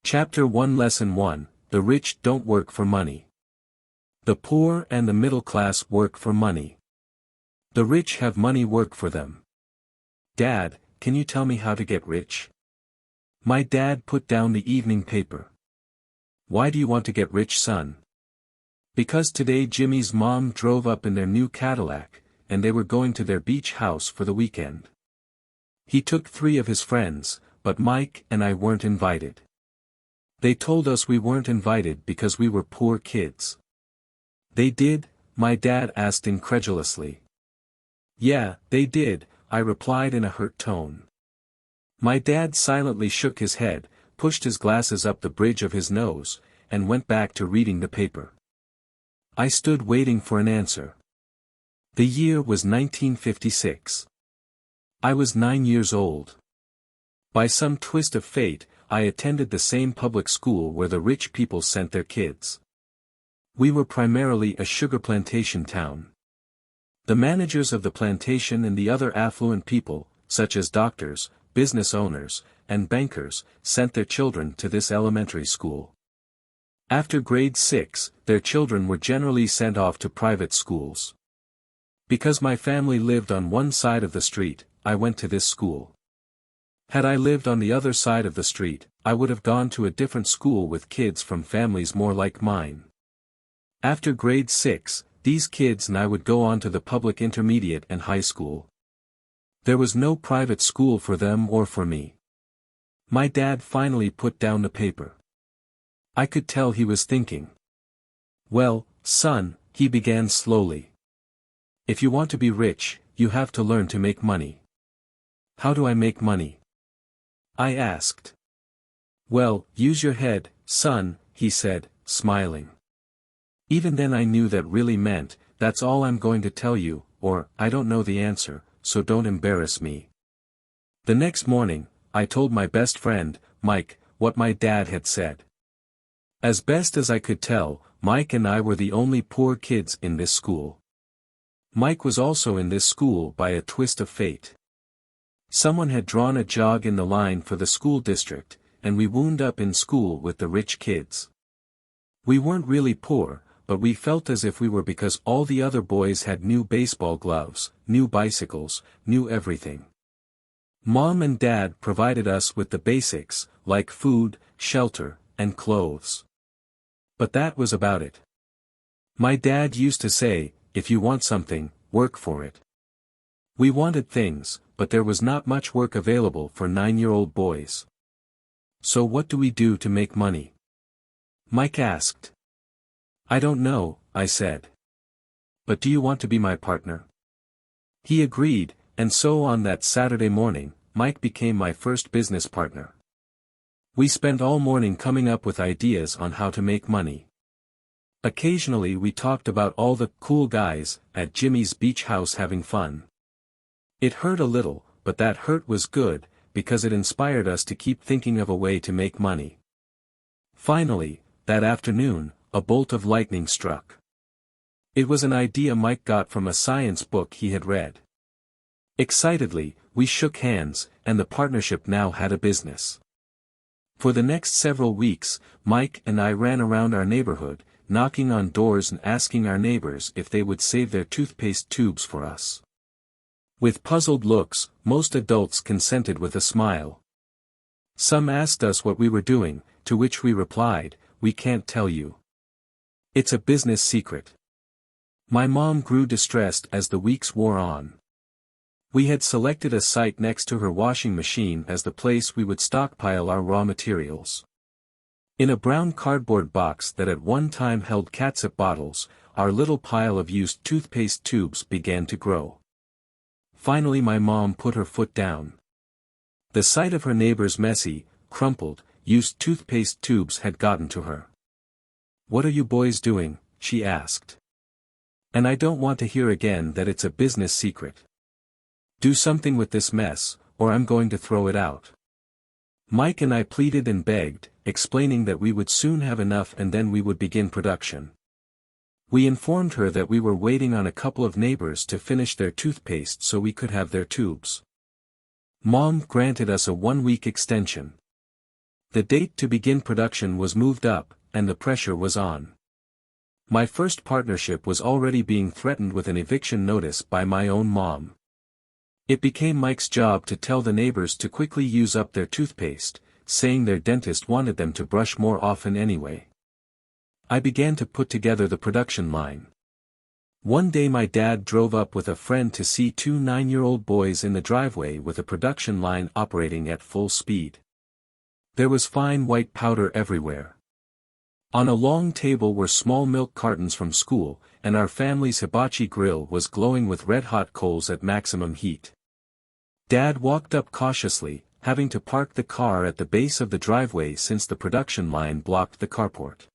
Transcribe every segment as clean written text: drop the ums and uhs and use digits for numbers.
Chapter 1 Lesson 1, The rich don't work for money. The poor and the middle class work for money. The rich have money work for them. Dad, can you tell me how to get rich? My dad put down the evening paper. Why do you want to get rich, son? Because today Jimmy's mom drove up in their new Cadillac, and they were going to their beach house for the weekend. He took 3 of his friends, but Mike and I weren't invited. They told us we weren't invited because we were poor kids. They did? My dad asked incredulously. Yeah, they did, I replied in a hurt tone. My dad silently shook his head, pushed his glasses up the bridge of his nose, and went back to reading the paper. I stood waiting for an answer. The year was 1956. I was 9 years old. By some twist of fate, I attended the same public school where the rich people sent their kids. We were primarily a sugar plantation town. The managers of the plantation and the other affluent people, such as doctors, business owners, and bankers, sent their children to this elementary school. After grade 6, their children were generally sent off to private schools. Because my family lived on one side of the street, I went to this school. Had I lived on the other side of the street, I would have gone to a different school with kids from families more like mine. After grade 6, these kids and I would go on to the public intermediate and high school. There was no private school for them or for me. My dad finally put down the paper. I could tell he was thinking. Well, son, he began slowly. If you want to be rich, you have to learn to make money. How do I make money? I asked. Well, use your head, son, he said, smiling. Even then I knew that really meant, that's all I'm going to tell you, or, I don't know the answer, so don't embarrass me. The next morning, I told my best friend, Mike, what my dad had said. As best as I could tell, Mike and I were the only poor kids in this school. Mike was also in this school by a twist of fate. Someone had drawn a jog in the line for the school district, and we wound up in school with the rich kids. We weren't really poor, but we felt as if we were because all the other boys had new baseball gloves, new bicycles, new everything. Mom and Dad provided us with the basics, like food, shelter, and clothes. But that was about it. My dad used to say, if you want something, work for it. We wanted things, but there was not much work available for 9-year-old boys. So what do we do to make money? Mike asked. I don't know, I said. But do you want to be my partner? He agreed, and so on that Saturday morning, Mike became my first business partner. We spent all morning coming up with ideas on how to make money. Occasionally we talked about all the cool guys at Jimmy's beach house having fun. It hurt a little, but that hurt was good, because it inspired us to keep thinking of a way to make money. Finally, that afternoon, a bolt of lightning struck. It was an idea Mike got from a science book he had read. Excitedly, we shook hands, and the partnership now had a business. For the next several weeks, Mike and I ran around our neighborhood, knocking on doors and asking our neighbors if they would save their toothpaste tubes for us. With puzzled looks, most adults consented with a smile. Some asked us what we were doing, to which we replied, we can't tell you. It's a business secret. My mom grew distressed as the weeks wore on. We had selected a site next to her washing machine as the place we would stockpile our raw materials. In a brown cardboard box that at one time held catsup bottles, our little pile of used toothpaste tubes began to grow. Finally my mom put her foot down. The sight of her neighbor's messy, crumpled, used toothpaste tubes had gotten to her. What are you boys doing? She asked. And I don't want to hear again that it's a business secret. Do something with this mess, or I'm going to throw it out. Mike and I pleaded and begged, explaining that we would soon have enough and then we would begin production. We informed her that we were waiting on a couple of neighbors to finish their toothpaste so we could have their tubes. Mom granted us a 1-week extension. The date to begin production was moved up, and the pressure was on. My first partnership was already being threatened with an eviction notice by my own mom. It became Mike's job to tell the neighbors to quickly use up their toothpaste, saying their dentist wanted them to brush more often anyway. I began to put together the production line. One day my dad drove up with a friend to see two 9-year-old boys in the driveway with a production line operating at full speed. There was fine white powder everywhere. On a long table were small milk cartons from school, and our family's hibachi grill was glowing with red-hot coals at maximum heat. Dad walked up cautiously, having to park the car at the base of the driveway since the production line blocked the carport.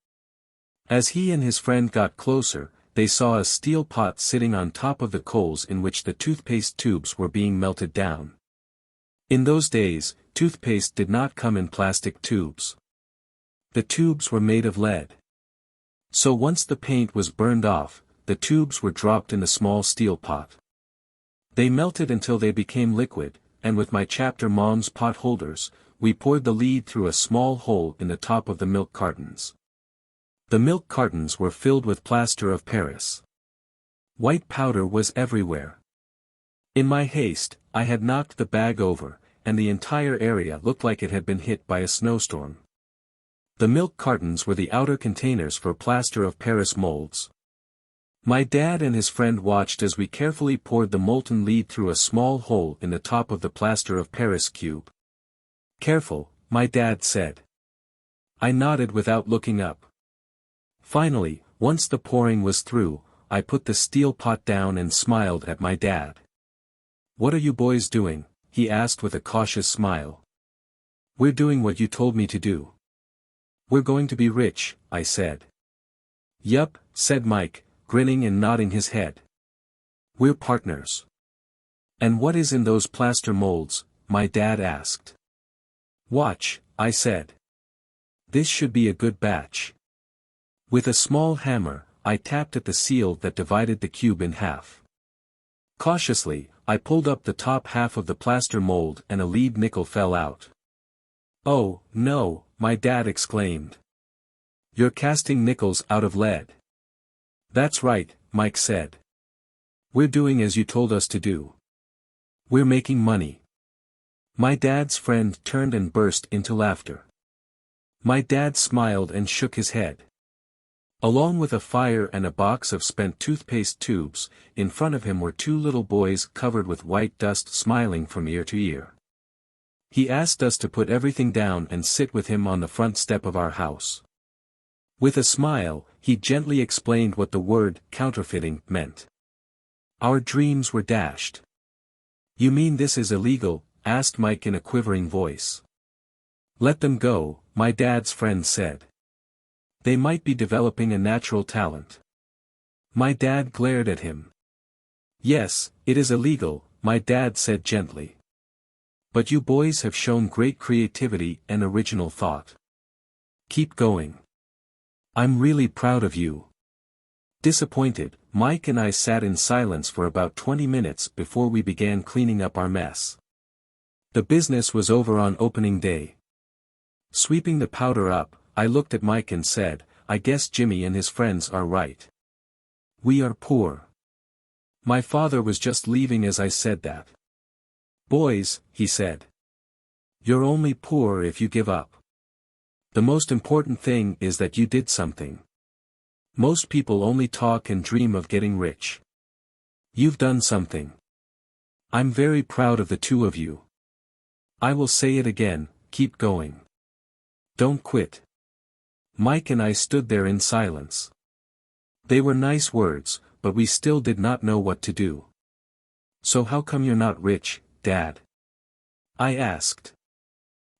As he and his friend got closer, they saw a steel pot sitting on top of the coals in which the toothpaste tubes were being melted down. In those days, toothpaste did not come in plastic tubes. The tubes were made of lead. So once the paint was burned off, the tubes were dropped in the small steel pot. They melted until they became liquid, and with my chapter mom's pot holders, we poured the lead through a small hole in the top of the milk cartons. The milk cartons were filled with plaster of Paris. White powder was everywhere. In my haste, I had knocked the bag over, and the entire area looked like it had been hit by a snowstorm. The milk cartons were the outer containers for plaster of Paris molds. My dad and his friend watched as we carefully poured the molten lead through a small hole in the top of the plaster of Paris cube. "Careful," my dad said. I nodded without looking up. Finally, once the pouring was through, I put the steel pot down and smiled at my dad. "What are you boys doing?" he asked with a cautious smile. "We're doing what you told me to do." "We're going to be rich," I said. "Yup," said Mike, grinning and nodding his head. "We're partners." "And what is in those plaster molds?" my dad asked. "Watch," I said. "This should be a good batch." With a small hammer, I tapped at the seal that divided the cube in half. Cautiously, I pulled up the top half of the plaster mold and a lead nickel fell out. "Oh, no," my dad exclaimed. "You're casting nickels out of lead." "That's right," Mike said. "We're doing as you told us to do. We're making money." My dad's friend turned and burst into laughter. My dad smiled and shook his head. Along with a fire and a box of spent toothpaste tubes, in front of him were two little boys covered with white dust smiling from ear to ear. He asked us to put everything down and sit with him on the front step of our house. With a smile, he gently explained what the word counterfeiting meant. Our dreams were dashed. "You mean this is illegal?" asked Mike in a quivering voice. "Let them go," my dad's friend said. "They might be developing a natural talent." My dad glared at him. "Yes, it is illegal," my dad said gently. "But you boys have shown great creativity and original thought. Keep going. I'm really proud of you." Disappointed, Mike and I sat in silence for about 20 minutes before we began cleaning up our mess. The business was over on opening day. Sweeping the powder up, I looked at Mike and said, "I guess Jimmy and his friends are right. We are poor." My father was just leaving as I said that. "Boys," he said. "You're only poor if you give up. The most important thing is that you did something. Most people only talk and dream of getting rich. You've done something. I'm very proud of the two of you. I will say it again, keep going. Don't quit." Mike and I stood there in silence. They were nice words, but we still did not know what to do. "So how come you're not rich, Dad?" I asked.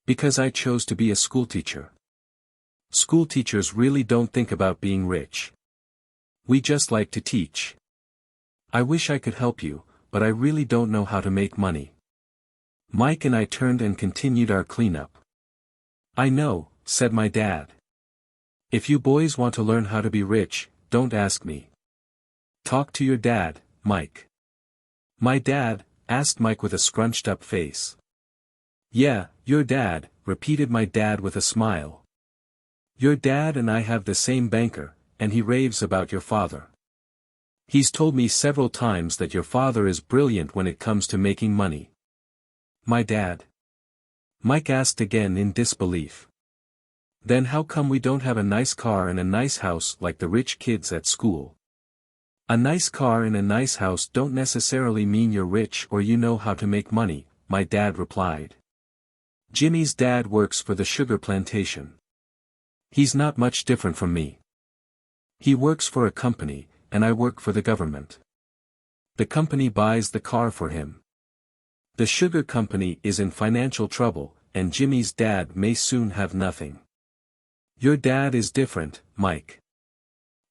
"Because I chose to be a schoolteacher. Schoolteachers really don't think about being rich. We just like to teach. I wish I could help you, but I really don't know how to make money." Mike and I turned and continued our cleanup. "I know," said my dad. "If you boys want to learn how to be rich, don't ask me. Talk to your dad, Mike." "My dad?" asked Mike with a scrunched up face. "Yeah, your dad," repeated my dad with a smile. Your dad and I have the same banker, and he raves about your father. He's told me several times that your father is brilliant when it comes to making money. My dad? Mike asked again in disbelief. Then how come we don't have a nice car and a nice house like the rich kids at school? A nice car and a nice house don't necessarily mean you're rich or you know how to make money, my dad replied. Jimmy's dad works for the sugar plantation. He's not much different from me. He works for a company, and I work for the government. The company buys the car for him. The sugar company is in financial trouble, and Jimmy's dad may soon have nothing. Your dad is different, Mike.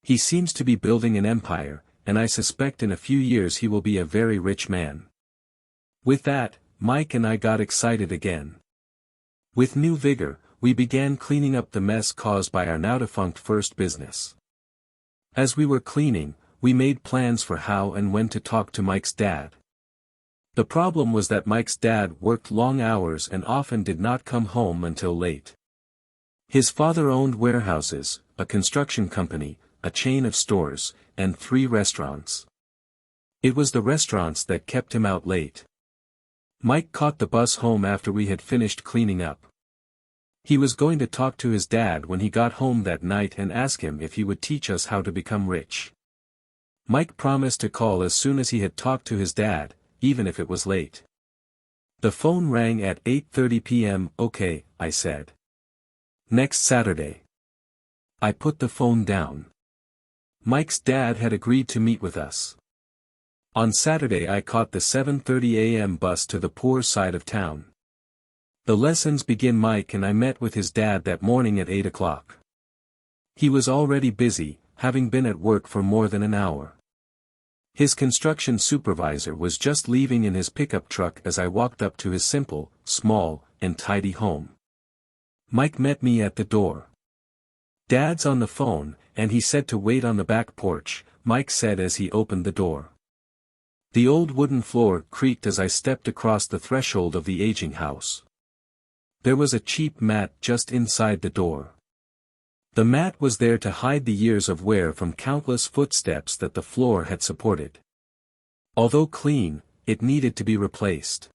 He seems to be building an empire, and I suspect in a few years he will be a very rich man. With that, Mike and I got excited again. With new vigor, we began cleaning up the mess caused by our now-defunct first business. As we were cleaning, we made plans for how and when to talk to Mike's dad. The problem was that Mike's dad worked long hours and often did not come home until late. His father owned warehouses, a construction company, a chain of stores, and 3 restaurants. It was the restaurants that kept him out late. Mike caught the bus home after we had finished cleaning up. He was going to talk to his dad when he got home that night and ask him if he would teach us how to become rich. Mike promised to call as soon as he had talked to his dad, even if it was late. The phone rang at 8:30 p.m. Okay, I said. Next Saturday. I put the phone down. Mike's dad had agreed to meet with us. On Saturday I caught the 7:30 a.m. bus to the poor side of town. The lessons begin. Mike and I met with his dad that morning at 8 o'clock. He was already busy, having been at work for more than an hour. His construction supervisor was just leaving in his pickup truck as I walked up to his simple, small, and tidy home. Mike met me at the door. Dad's on the phone, and he said to wait on the back porch, Mike said as he opened the door. The old wooden floor creaked as I stepped across the threshold of the aging house. There was a cheap mat just inside the door. The mat was there to hide the years of wear from countless footsteps that the floor had supported. Although clean, it needed to be replaced.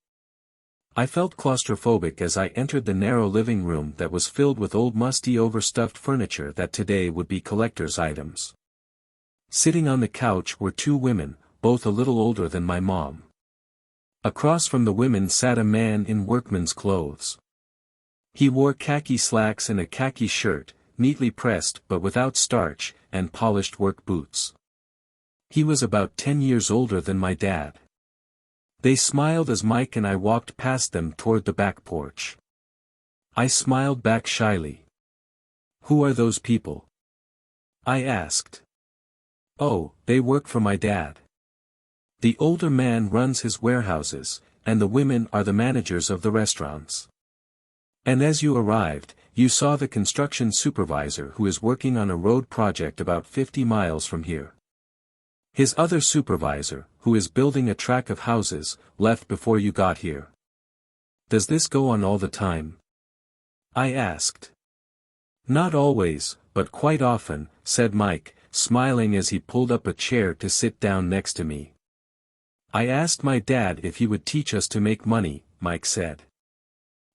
I felt claustrophobic as I entered the narrow living room that was filled with old musty overstuffed furniture that today would be collector's items. Sitting on the couch were 2 women, both a little older than my mom. Across from the women sat a man in workman's clothes. He wore khaki slacks and a khaki shirt, neatly pressed but without starch, and polished work boots. He was about 10 years older than my dad. They smiled as Mike and I walked past them toward the back porch. I smiled back shyly. Who are those people? I asked. Oh, they work for my dad. The older man runs his warehouses, and the women are the managers of the restaurants. And as you arrived, you saw the construction supervisor who is working on a road project about 50 miles from here. His other supervisor, who is building a track of houses, left before you got here. Does this go on all the time? I asked. Not always, but quite often, said Mike, smiling as he pulled up a chair to sit down next to me. I asked my dad if he would teach us to make money, Mike said.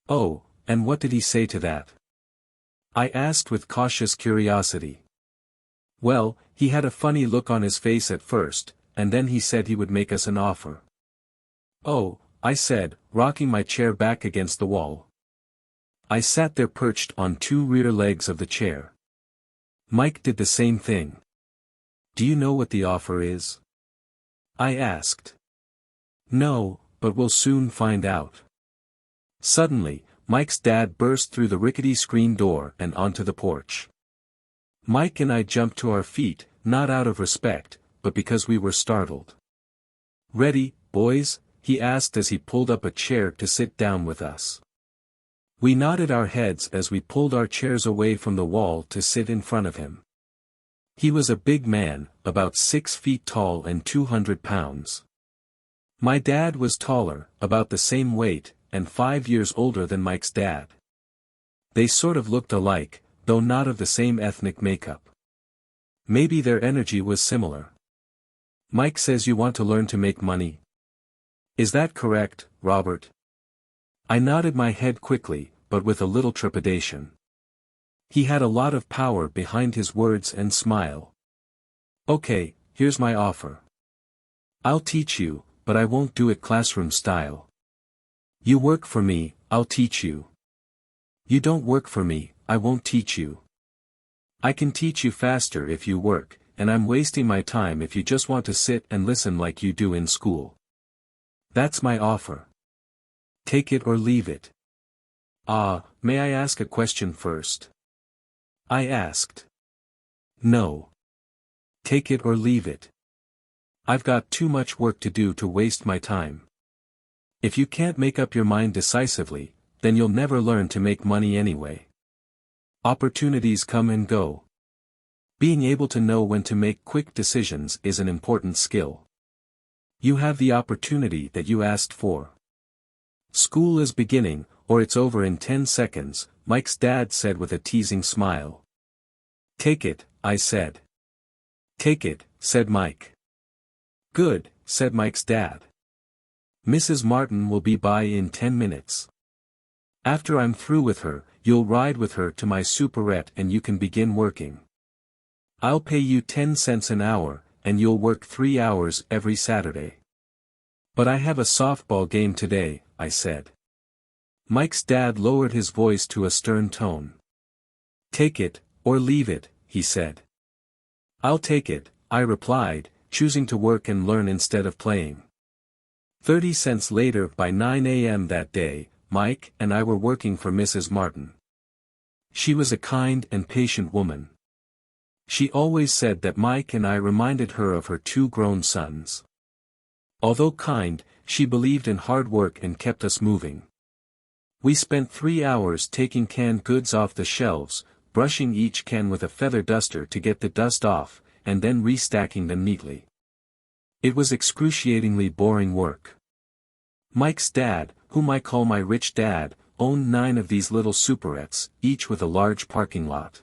Oh, and what did he say to that? I asked with cautious curiosity. Well, he had a funny look on his face at first, and then he said he would make us an offer. Oh, I said, rocking my chair back against the wall. I sat there perched on 2 rear legs of the chair. Mike did the same thing. Do you know what the offer is? I asked. No, but we'll soon find out. Suddenly, Mike's dad burst through the rickety screen door and onto the porch. Mike and I jumped to our feet, not out of respect, but because we were startled. Ready, boys? He asked as he pulled up a chair to sit down with us. We nodded our heads as we pulled our chairs away from the wall to sit in front of him. He was a big man, about 6 feet tall and 200 pounds. My dad was taller, about the same weight, and 5 years older than Mike's dad. They sort of looked alike, though not of the same ethnic makeup. Maybe their energy was similar. Mike says you want to learn to make money. Is that correct, Robert? I nodded my head quickly, but with a little trepidation. He had a lot of power behind his words and smile. Okay, here's my offer. I'll teach you, but I won't do it classroom style. You work for me, I'll teach you. You don't work for me, I won't teach you. I can teach you faster if you work, and I'm wasting my time if you just want to sit and listen like you do in school. That's my offer. Take it or leave it. May I ask a question first? I asked. No. Take it or leave it. I've got too much work to do to waste my time. If you can't make up your mind decisively, then you'll never learn to make money anyway. Opportunities come and go. Being able to know when to make quick decisions is an important skill. You have the opportunity that you asked for. School is beginning, or it's over in 10 seconds, Mike's dad said with a teasing smile. Take it, I said. Take it, said Mike. Good, said Mike's dad. Mrs. Martin will be by in 10 minutes. After I'm through with her, you'll ride with her to my superette and you can begin working. I'll pay you 10 cents an hour, and you'll work 3 hours every Saturday. But I have a softball game today, I said. Mike's dad lowered his voice to a stern tone. Take it, or leave it, he said. I'll take it, I replied, choosing to work and learn instead of playing. 30 cents later, by 9 a.m. that day, Mike and I were working for Mrs. Martin. She was a kind and patient woman. She always said that Mike and I reminded her of her 2 grown sons. Although kind, she believed in hard work and kept us moving. We spent 3 hours taking canned goods off the shelves, brushing each can with a feather duster to get the dust off, and then restacking them neatly. It was excruciatingly boring work. Mike's dad, whom I call my rich dad, owned 9 of these little superettes, each with a large parking lot.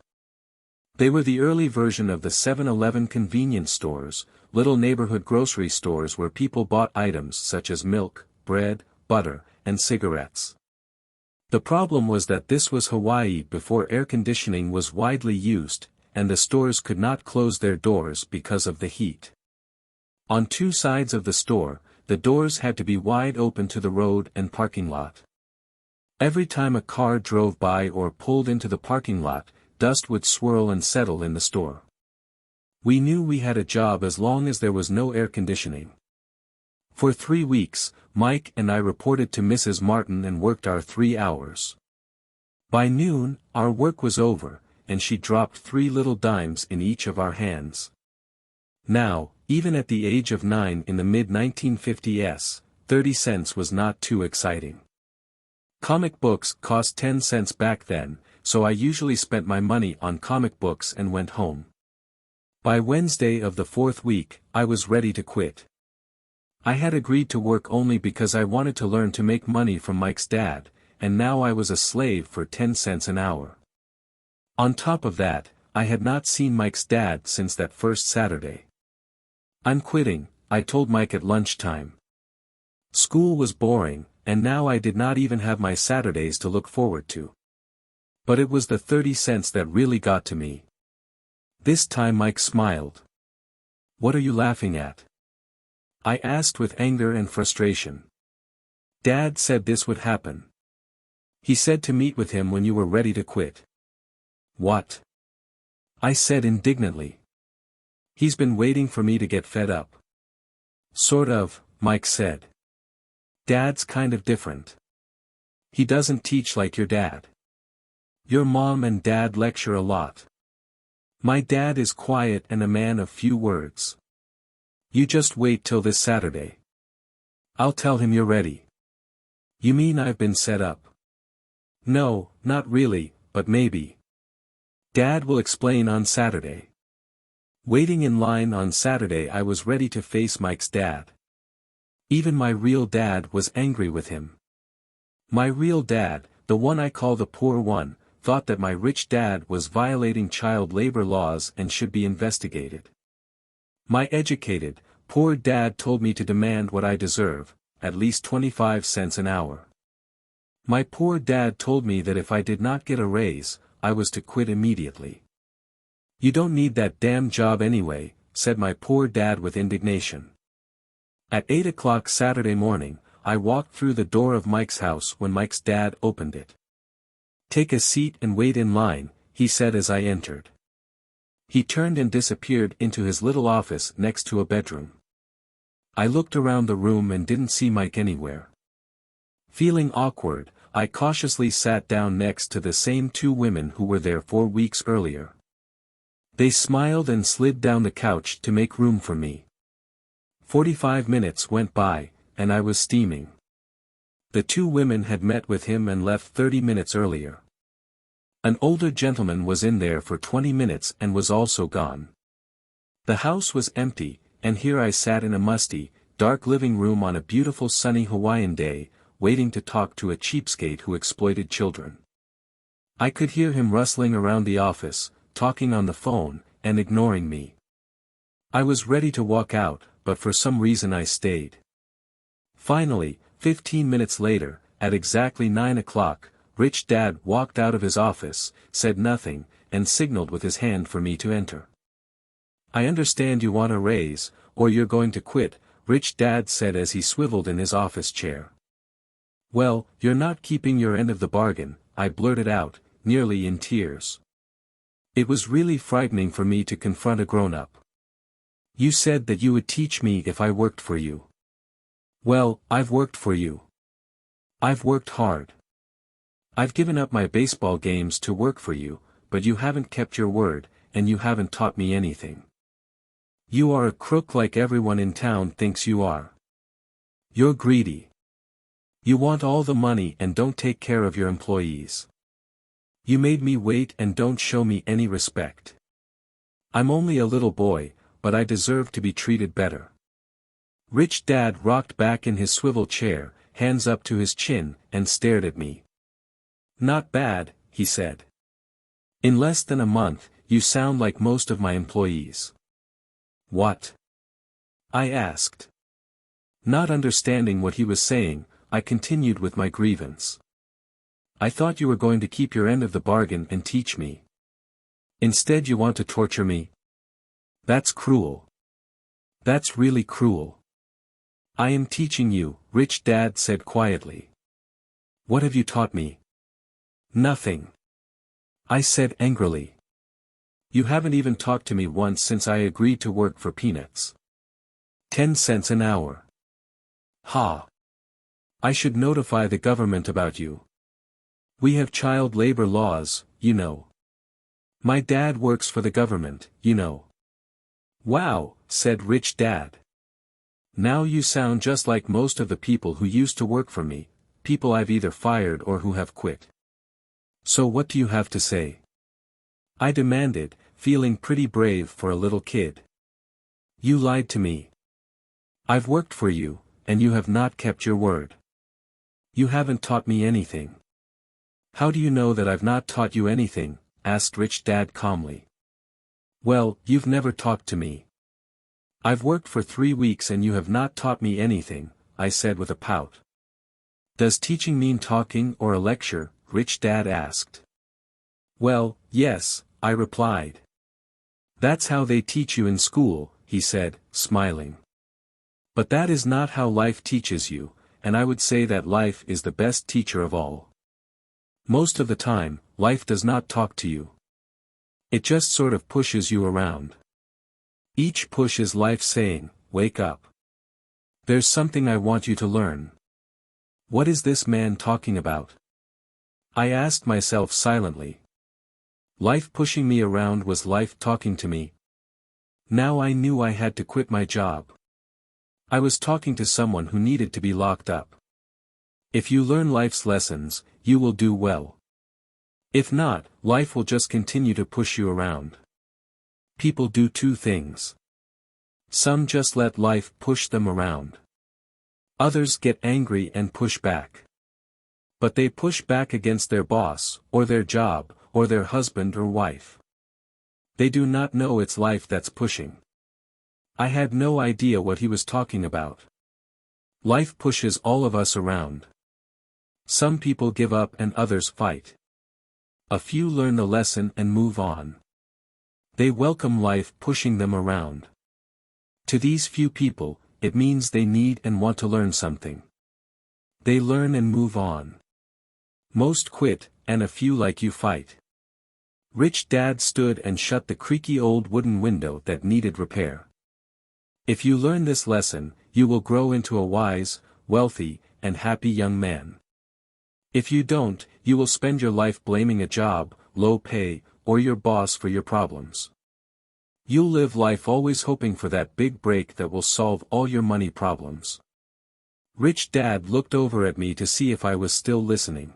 They were the early version of the 7-Eleven convenience stores, little neighborhood grocery stores where people bought items such as milk, bread, butter, and cigarettes. The problem was that this was Hawaii before air conditioning was widely used, and the stores could not close their doors because of the heat. On 2 sides of the store, the doors had to be wide open to the road and parking lot. Every time a car drove by or pulled into the parking lot, dust would swirl and settle in the store. We knew we had a job as long as there was no air conditioning. For 3 weeks, Mike and I reported to Mrs. Martin and worked our 3 hours. By noon, our work was over, and she dropped 3 little dimes in each of our hands. Now, even at the age of 9 in the mid-1950s, 30 cents was not too exciting. Comic books cost 10 cents back then, so I usually spent my money on comic books and went home. By Wednesday of the 4th week, I was ready to quit. I had agreed to work only because I wanted to learn to make money from Mike's dad, and now I was a slave for 10 cents an hour. On top of that, I had not seen Mike's dad since that first Saturday. I'm quitting, I told Mike at lunchtime. School was boring, and now I did not even have my Saturdays to look forward to. But it was the 30 cents that really got to me. This time Mike smiled. What are you laughing at? I asked with anger and frustration. Dad said this would happen. He said to meet with him when you were ready to quit. What? I said indignantly. He's been waiting for me to get fed up. Sort of, Mike said. Dad's kind of different. He doesn't teach like your dad. Your mom and dad lecture a lot. My dad is quiet and a man of few words. You just wait till this Saturday. I'll tell him you're ready. You mean I've been set up? No, not really, but maybe. Dad will explain on Saturday. Waiting in line on Saturday, I was ready to face Mike's dad. Even my real dad was angry with him. My real dad, the one I call the poor one, thought that my rich dad was violating child labor laws and should be investigated. My educated, poor dad told me to demand what I deserve, at least 25 cents an hour. My poor dad told me that if I did not get a raise, I was to quit immediately. "You don't need that damn job anyway," said my poor dad with indignation. At 8 o'clock Saturday morning, I walked through the door of Mike's house when Mike's dad opened it. "Take a seat and wait in line," he said as I entered. He turned and disappeared into his little office next to a bedroom. I looked around the room and didn't see Mike anywhere. Feeling awkward, I cautiously sat down next to the same two women who were there 4 weeks earlier. They smiled and slid down the couch to make room for me. 45 minutes went by, and I was steaming. The two women had met with him and left 30 minutes earlier. An older gentleman was in there for 20 minutes and was also gone. The house was empty, and here I sat in a musty, dark living room on a beautiful sunny Hawaiian day, waiting to talk to a cheapskate who exploited children. I could hear him rustling around the office, talking on the phone, and ignoring me. I was ready to walk out, but for some reason I stayed. Finally, 15 minutes later, at exactly 9 o'clock, Rich Dad walked out of his office, said nothing, and signaled with his hand for me to enter. "I understand you want a raise, or you're going to quit," Rich Dad said as he swiveled in his office chair. "Well, you're not keeping your end of the bargain," I blurted out, nearly in tears. It was really frightening for me to confront a grown-up. "You said that you would teach me if I worked for you." "Well, I've worked for you. I've worked hard. I've given up my baseball games to work for you, but you haven't kept your word, and you haven't taught me anything. You are a crook like everyone in town thinks you are. You're greedy. You want all the money and don't take care of your employees. You made me wait and don't show me any respect. I'm only a little boy, but I deserve to be treated better." Rich Dad rocked back in his swivel chair, hands up to his chin, and stared at me. "Not bad," he said. "In less than a month, you sound like most of my employees." "What?" I asked. Not understanding what he was saying, I continued with my grievance. "I thought you were going to keep your end of the bargain and teach me. Instead you want to torture me? That's cruel. That's really cruel." "I am teaching you," Rich Dad said quietly. "What have you taught me?" "Nothing," I said angrily. "You haven't even talked to me once since I agreed to work for peanuts. 10 cents an hour. Ha! I should notify the government about you. We have child labor laws, you know. My dad works for the government, you know." "Wow," said Rich Dad. "Now you sound just like most of the people who used to work for me, people I've either fired or who have quit. So what do you have to say?" I demanded, feeling pretty brave for a little kid. "You lied to me. I've worked for you, and you have not kept your word. You haven't taught me anything." "How do you know that I've not taught you anything?" asked Rich Dad calmly. "Well, you've never talked to me. I've worked for 3 weeks and you have not taught me anything," I said with a pout. "Does teaching mean talking or a lecture?" Rich Dad asked. "Well, yes," I replied. "That's how they teach you in school," he said, smiling. "But that is not how life teaches you, and I would say that life is the best teacher of all. Most of the time, life does not talk to you. It just sort of pushes you around. Each push is life saying, 'Wake up. There's something I want you to learn.' What is this man talking about?" I asked myself silently. Life pushing me around was life talking to me. Now I knew I had to quit my job. I was talking to someone who needed to be locked up. If you learn life's lessons, you will do well. If not, life will just continue to push you around. People do two things. Some just let life push them around. Others get angry and push back. But they push back against their boss, or their job, or their husband or wife. They do not know it's life that's pushing. I had no idea what he was talking about. Life pushes all of us around. Some people give up and others fight. A few learn the lesson and move on. They welcome life pushing them around. To these few people, it means they need and want to learn something. They learn and move on. Most quit, and a few like you fight. Rich Dad stood and shut the creaky old wooden window that needed repair. If you learn this lesson, you will grow into a wise, wealthy, and happy young man. If you don't, you will spend your life blaming a job, low pay, or your boss for your problems. You'll live life always hoping for that big break that will solve all your money problems. Rich Dad looked over at me to see if I was still listening.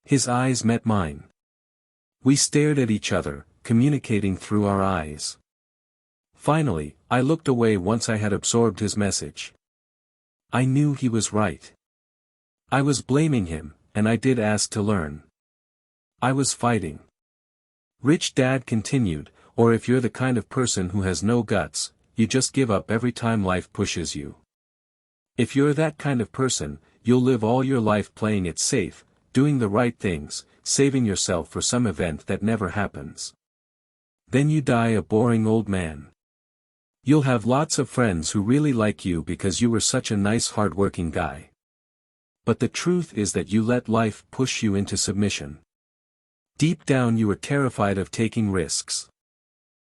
His eyes met mine. We stared at each other, communicating through our eyes. Finally, I looked away once I had absorbed his message. I knew he was right. I was blaming him, and I did ask to learn. I was fighting. Rich Dad continued, or if you're the kind of person who has no guts, you just give up every time life pushes you. If you're that kind of person, you'll live all your life playing it safe, doing the right things, saving yourself for some event that never happens. Then you die a boring old man. You'll have lots of friends who really like you because you were such a nice hard-working guy. But the truth is that you let life push you into submission. Deep down you were terrified of taking risks.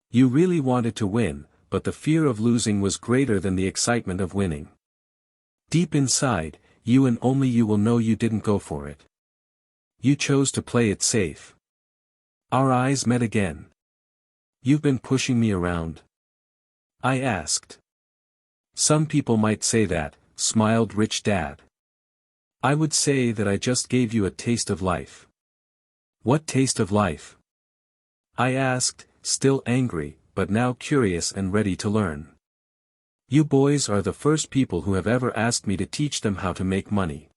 You really wanted to win, but the fear of losing was greater than the excitement of winning. Deep inside, you and only you will know you didn't go for it. You chose to play it safe. Our eyes met again. You've been pushing me around? I asked. Some people might say that, smiled Rich Dad. I would say that I just gave you a taste of life. What taste of life? I asked, still angry, but now curious and ready to learn. You boys are the first people who have ever asked me to teach them how to make money.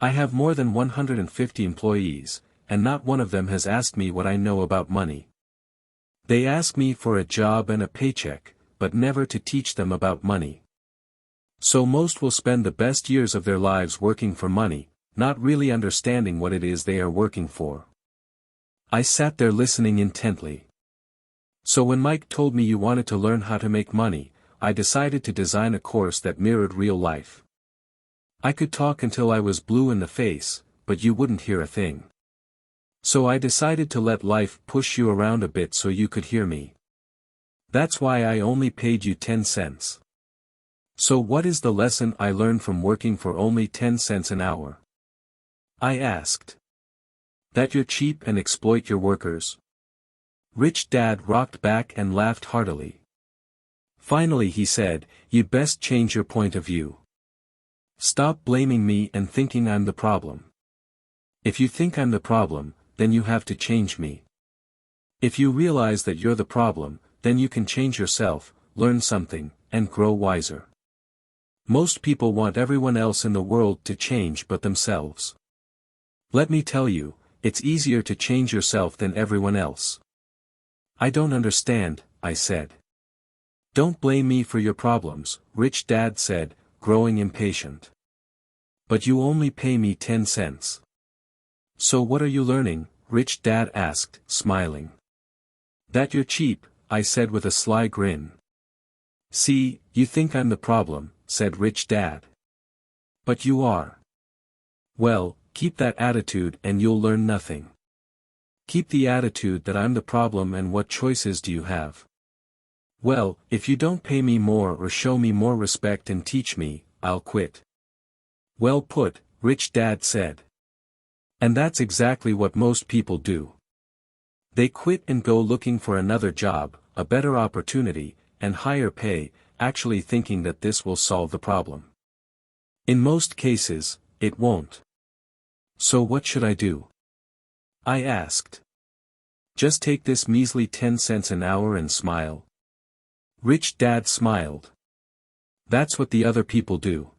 I have more than 150 employees, and not one of them has asked me what I know about money. They ask me for a job and a paycheck, but never to teach them about money. So most will spend the best years of their lives working for money, not really understanding what it is they are working for. I sat there listening intently. So when Mike told me you wanted to learn how to make money, I decided to design a course that mirrored real life. I could talk until I was blue in the face, but you wouldn't hear a thing. So I decided to let life push you around a bit so you could hear me. That's why I only paid you 10 cents. So what is the lesson I learned from working for only 10 cents an hour? I asked. That you're cheap and exploit your workers. Rich Dad rocked back and laughed heartily. Finally he said, you'd best change your point of view. Stop blaming me and thinking I'm the problem. If you think I'm the problem, then you have to change me. If you realize that you're the problem, then you can change yourself, learn something, and grow wiser. Most people want everyone else in the world to change but themselves. Let me tell you, it's easier to change yourself than everyone else. I don't understand, I said. Don't blame me for your problems, Rich Dad said, growing impatient. But you only pay me 10 cents. So what are you learning? Rich Dad asked, smiling. That you're cheap, I said with a sly grin. See, you think I'm the problem, said Rich Dad. But you are. Well, keep that attitude and you'll learn nothing. Keep the attitude that I'm the problem and what choices do you have? Well, if you don't pay me more or show me more respect and teach me, I'll quit. Well put, Rich Dad said. And that's exactly what most people do. They quit and go looking for another job, a better opportunity, and higher pay, actually thinking that this will solve the problem. In most cases, it won't. So what should I do? I asked. Just take this measly 10 cents an hour and smile. Rich Dad smiled. That's what the other people do.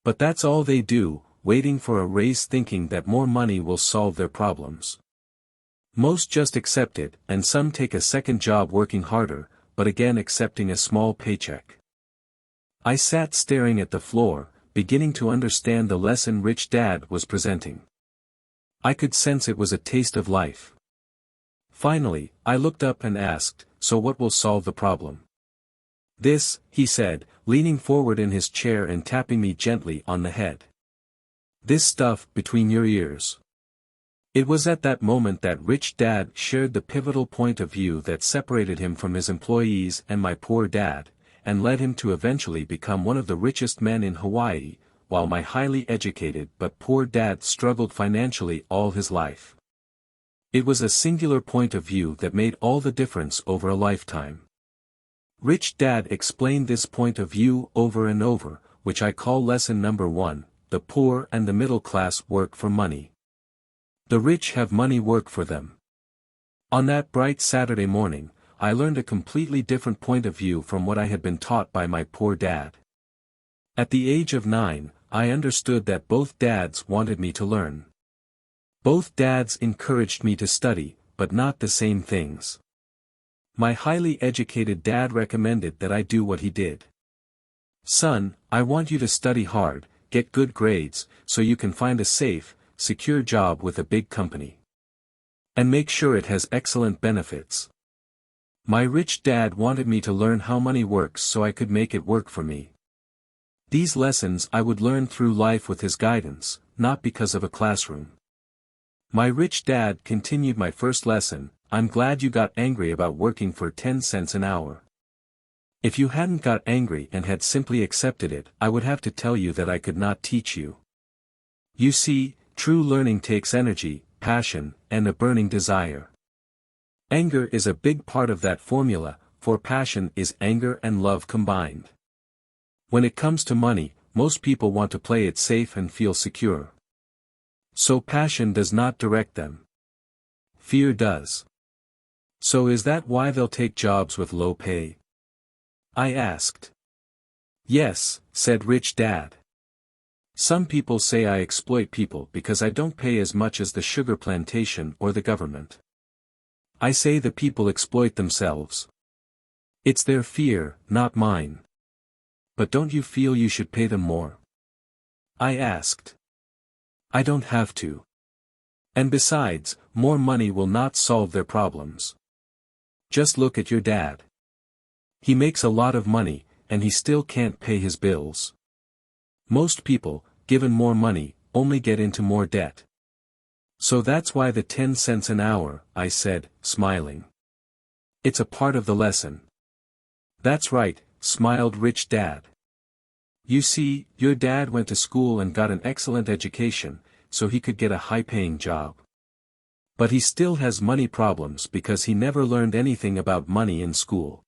But that's all they do, waiting for a raise thinking that more money will solve their problems. Most just accept it, and some take a second job working harder, but again accepting a small paycheck. I sat staring at the floor, beginning to understand the lesson Rich Dad was presenting. I could sense it was a taste of life. Finally, I looked up and asked, "So what will solve the problem?" "This," he said, leaning forward in his chair and tapping me gently on the head. "This stuff between your ears." It was at that moment that Rich Dad shared the pivotal point of view that separated him from his employees and my poor dad, and led him to eventually become one of the richest men in Hawaii, while my highly educated but poor dad struggled financially all his life. It was a singular point of view that made all the difference over a lifetime. Rich Dad explained this point of view over and over, which I call lesson number 1, the poor and the middle class work for money. The rich have money work for them. On that bright Saturday morning, I learned a completely different point of view from what I had been taught by my poor dad. At the age of 9, I understood that both dads wanted me to learn. Both dads encouraged me to study, but not the same things. My highly educated dad recommended that I do what he did. "Son, I want you to study hard, get good grades, so you can find a safe, secure job with a big company. And make sure it has excellent benefits." My rich dad wanted me to learn how money works so I could make it work for me. These lessons I would learn through life with his guidance, not because of a classroom. My rich dad continued my first lesson, "I'm glad you got angry about working for 10 cents an hour. If you hadn't got angry and had simply accepted it, I would have to tell you that I could not teach you. You see, true learning takes energy, passion, and a burning desire. Anger is a big part of that formula, for passion is anger and love combined. When it comes to money, most people want to play it safe and feel secure. So passion does not direct them. Fear does. So is that why they'll take jobs with low pay?" I asked. "Yes," said Rich Dad. "Some people say I exploit people because I don't pay as much as the sugar plantation or the government. I say the people exploit themselves. It's their fear, not mine. But don't you feel you should pay them more?" I asked. "I don't have to. And besides, more money will not solve their problems. Just look at your dad. He makes a lot of money, and he still can't pay his bills. Most people, given more money, only get into more debt. So that's why the 10 cents an hour," I said, smiling. "It's a part of the lesson." "That's right," smiled Rich Dad. "You see, your dad went to school and got an excellent education, so he could get a high-paying job. But he still has money problems because he never learned anything about money in school.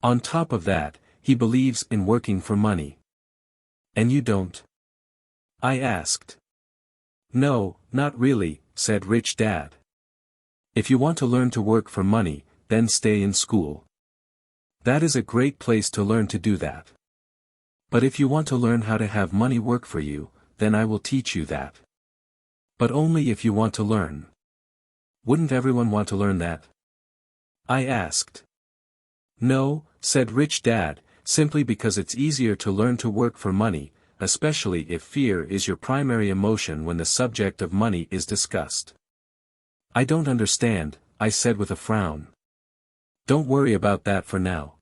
On top of that, he believes in working for money. And you don't?" I asked. "No, not really," said Rich Dad. "If you want to learn to work for money, then stay in school. That is a great place to learn to do that. But if you want to learn how to have money work for you, then I will teach you that. But only if you want to learn. Wouldn't everyone want to learn that?" I asked. "No," said Rich Dad, "simply because it's easier to learn to work for money, especially if fear is your primary emotion when the subject of money is discussed." "I don't understand," I said with a frown. "Don't worry about that for now.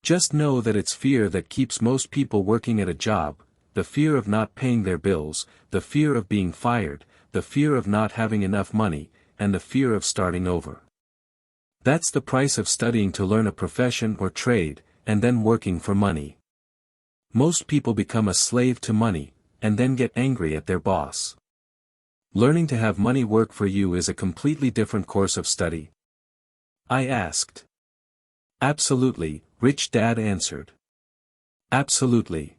Just know that it's fear that keeps most people working at a job, the fear of not paying their bills, the fear of being fired, the fear of not having enough money, and the fear of starting over. That's the price of studying to learn a profession or trade, and then working for money. Most people become a slave to money, and then get angry at their boss. Learning to have money work for you is a completely different course of study." I asked. "Absolutely," Rich Dad answered. "Absolutely."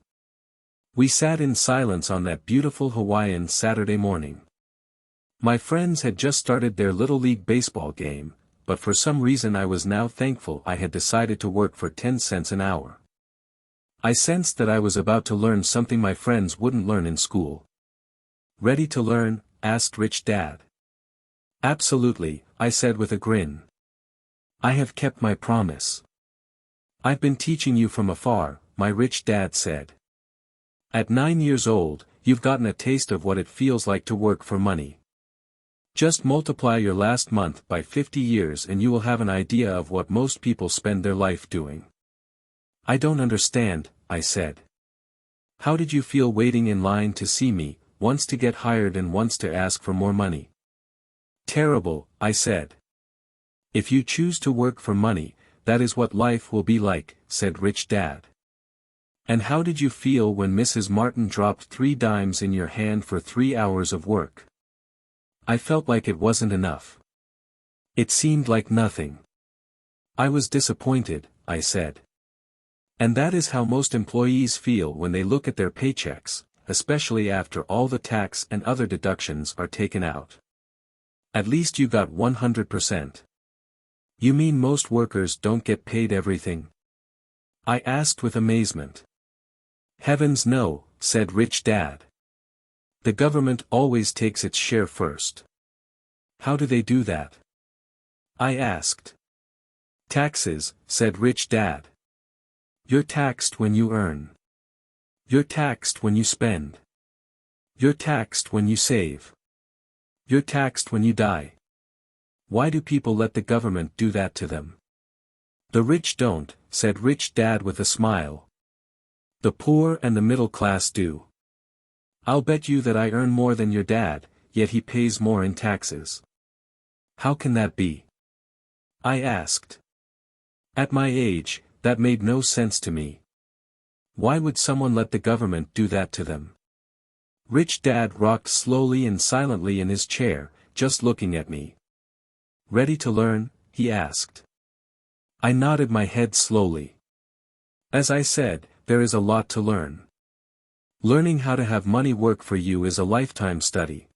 We sat in silence on that beautiful Hawaiian Saturday morning. My friends had just started their Little League baseball game, but for some reason I was now thankful I had decided to work for 10 cents an hour. I sensed that I was about to learn something my friends wouldn't learn in school. Ready to learn? Asked Rich Dad. Absolutely, I said with a grin. I have kept my promise. I've been teaching you from afar, my rich dad said. At 9 years old, you've gotten a taste of what it feels like to work for money. Just multiply your last month by 50 years and you will have an idea of what most people spend their life doing. I don't understand, I said. How did you feel waiting in line to see me, once to get hired and once to ask for more money? Terrible, I said. If you choose to work for money, that is what life will be like, said Rich Dad. And how did you feel when Mrs. Martin dropped 3 dimes in your hand for 3 hours of work? I felt like it wasn't enough. It seemed like nothing. I was disappointed, I said. And that is how most employees feel when they look at their paychecks, especially after all the tax and other deductions are taken out. At least you got 100%. You mean most workers don't get paid everything? I asked with amazement. Heavens no, said Rich Dad. The government always takes its share first. How do they do that? I asked. Taxes, said Rich Dad. You're taxed when you earn. You're taxed when you spend. You're taxed when you save. You're taxed when you die. Why do people let the government do that to them? The rich don't, said Rich Dad with a smile. The poor and the middle class do. I'll bet you that I earn more than your dad, yet he pays more in taxes. How can that be? I asked. At my age, that made no sense to me. Why would someone let the government do that to them? Rich Dad rocked slowly and silently in his chair, just looking at me. Ready to learn? He asked. I nodded my head slowly. As I said, there is a lot to learn. Learning how to have money work for you is a lifetime study.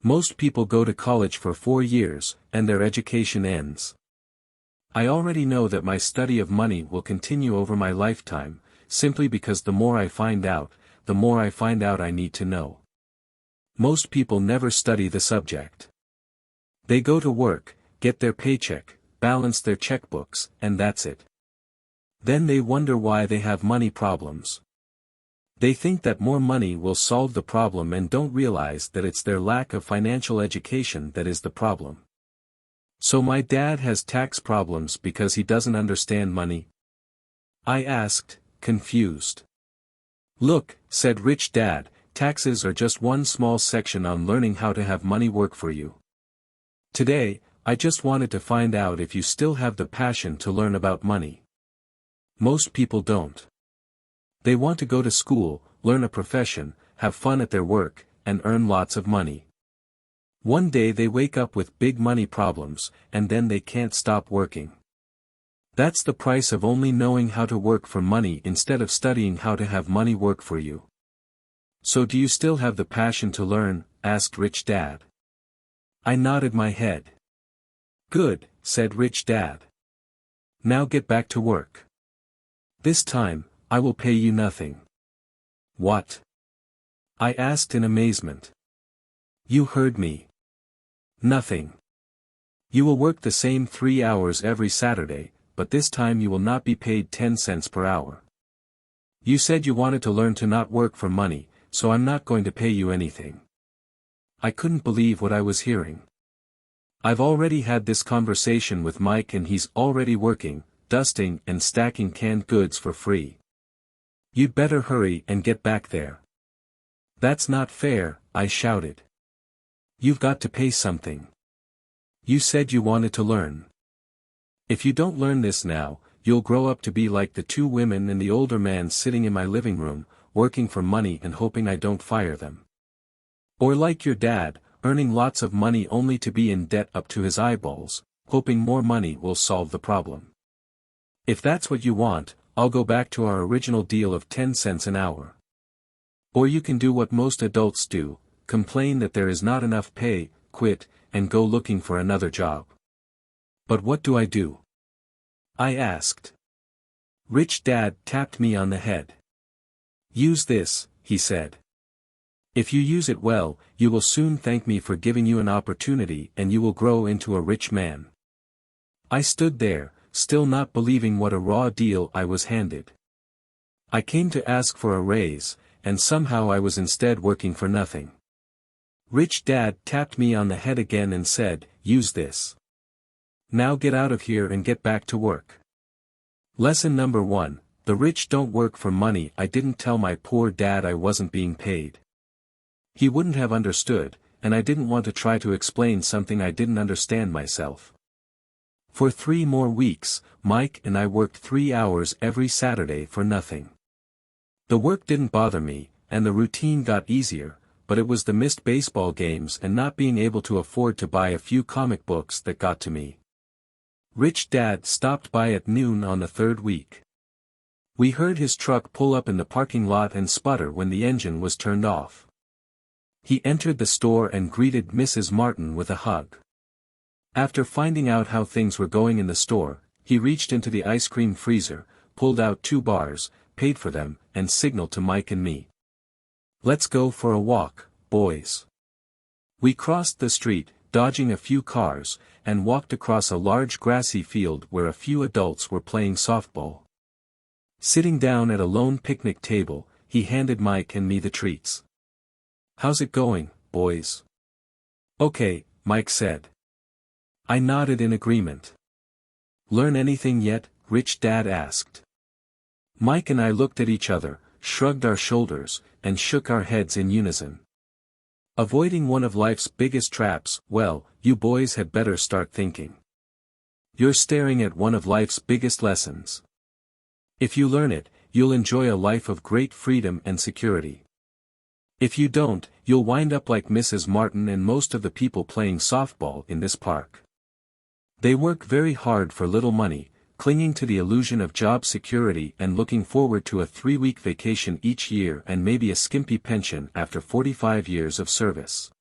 Most people go to college for 4 years, and their education ends. I already know that my study of money will continue over my lifetime, simply because the more I find out, the more I find out I need to know. Most people never study the subject. They go to work, get their paycheck, balance their checkbooks, and that's it. Then they wonder why they have money problems. They think that more money will solve the problem and don't realize that it's their lack of financial education that is the problem. So my dad has tax problems because he doesn't understand money? I asked, confused. Look, said Rich Dad, taxes are just one small section on learning how to have money work for you. Today, I just wanted to find out if you still have the passion to learn about money. Most people don't. They want to go to school, learn a profession, have fun at their work, and earn lots of money. One day they wake up with big money problems, and then they can't stop working. That's the price of only knowing how to work for money instead of studying how to have money work for you. So do you still have the passion to learn? Asked Rich Dad. I nodded my head. Good, said Rich Dad. Now get back to work. This time, I will pay you nothing. What? I asked in amazement. You heard me. Nothing. You will work the same 3 hours every Saturday, but this time you will not be paid 10 cents per hour. You said you wanted to learn to not work for money, so I'm not going to pay you anything. I couldn't believe what I was hearing. I've already had this conversation with Mike and he's already working, dusting and stacking canned goods for free. You'd better hurry and get back there. That's not fair, I shouted. You've got to pay something. You said you wanted to learn. If you don't learn this now, you'll grow up to be like the 2 women and the older man sitting in my living room, working for money and hoping I don't fire them. Or like your dad, earning lots of money only to be in debt up to his eyeballs, hoping more money will solve the problem. If that's what you want, I'll go back to our original deal of 10 cents an hour. Or you can do what most adults do, complain that there is not enough pay, quit, and go looking for another job. But what do I do? I asked. Rich Dad tapped me on the head. Use this, he said. If you use it well, you will soon thank me for giving you an opportunity and you will grow into a rich man. I stood there, still not believing what a raw deal I was handed. I came to ask for a raise, and somehow I was instead working for nothing. Rich Dad tapped me on the head again and said, "Use this. Now get out of here and get back to work." Lesson number 1, the rich don't work for money. I didn't tell my poor dad I wasn't being paid. He wouldn't have understood, and I didn't want to try to explain something I didn't understand myself. For 3 more weeks, Mike and I worked 3 hours every Saturday for nothing. The work didn't bother me, and the routine got easier, but it was the missed baseball games and not being able to afford to buy a few comic books that got to me. Rich Dad stopped by at noon on the 3rd week. We heard his truck pull up in the parking lot and sputter when the engine was turned off. He entered the store and greeted Mrs. Martin with a hug. After finding out how things were going in the store, he reached into the ice cream freezer, pulled out 2 bars, paid for them, and signaled to Mike and me. "Let's go for a walk, boys." We crossed the street, dodging a few cars, and walked across a large grassy field where a few adults were playing softball. Sitting down at a lone picnic table, he handed Mike and me the treats. "How's it going, boys?" "Okay," Mike said. I nodded in agreement. "Learn anything yet?" Rich Dad asked. Mike and I looked at each other, shrugged our shoulders, and shook our heads in unison. Avoiding one of life's biggest traps, well, you boys had better start thinking. You're staring at one of life's biggest lessons. If you learn it, you'll enjoy a life of great freedom and security. If you don't, you'll wind up like Mrs. Martin and most of the people playing softball in this park. They work very hard for little money, clinging to the illusion of job security and looking forward to a 3-week vacation each year and maybe a skimpy pension after 45 years of service.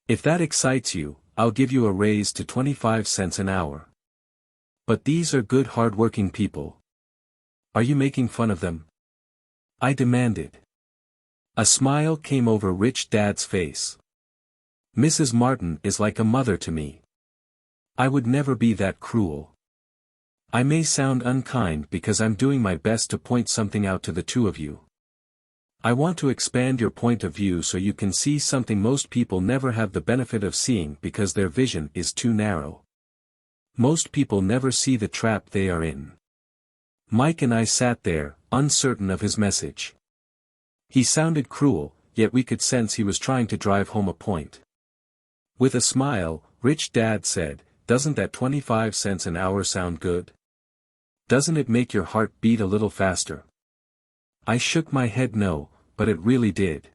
If that excites you, I'll give you a raise to 25 cents an hour. But these are good hard-working people. Are you making fun of them? I demanded. A smile came over Rich Dad's face. Mrs. Martin is like a mother to me. I would never be that cruel. I may sound unkind because I'm doing my best to point something out to the 2 of you. I want to expand your point of view so you can see something most people never have the benefit of seeing because their vision is too narrow. Most people never see the trap they are in. Mike and I sat there, uncertain of his message. He sounded cruel, yet we could sense he was trying to drive home a point. With a smile, Rich Dad said, "Doesn't that 25 cents an hour sound good? Doesn't it make your heart beat a little faster?" I shook my head no, but it really did.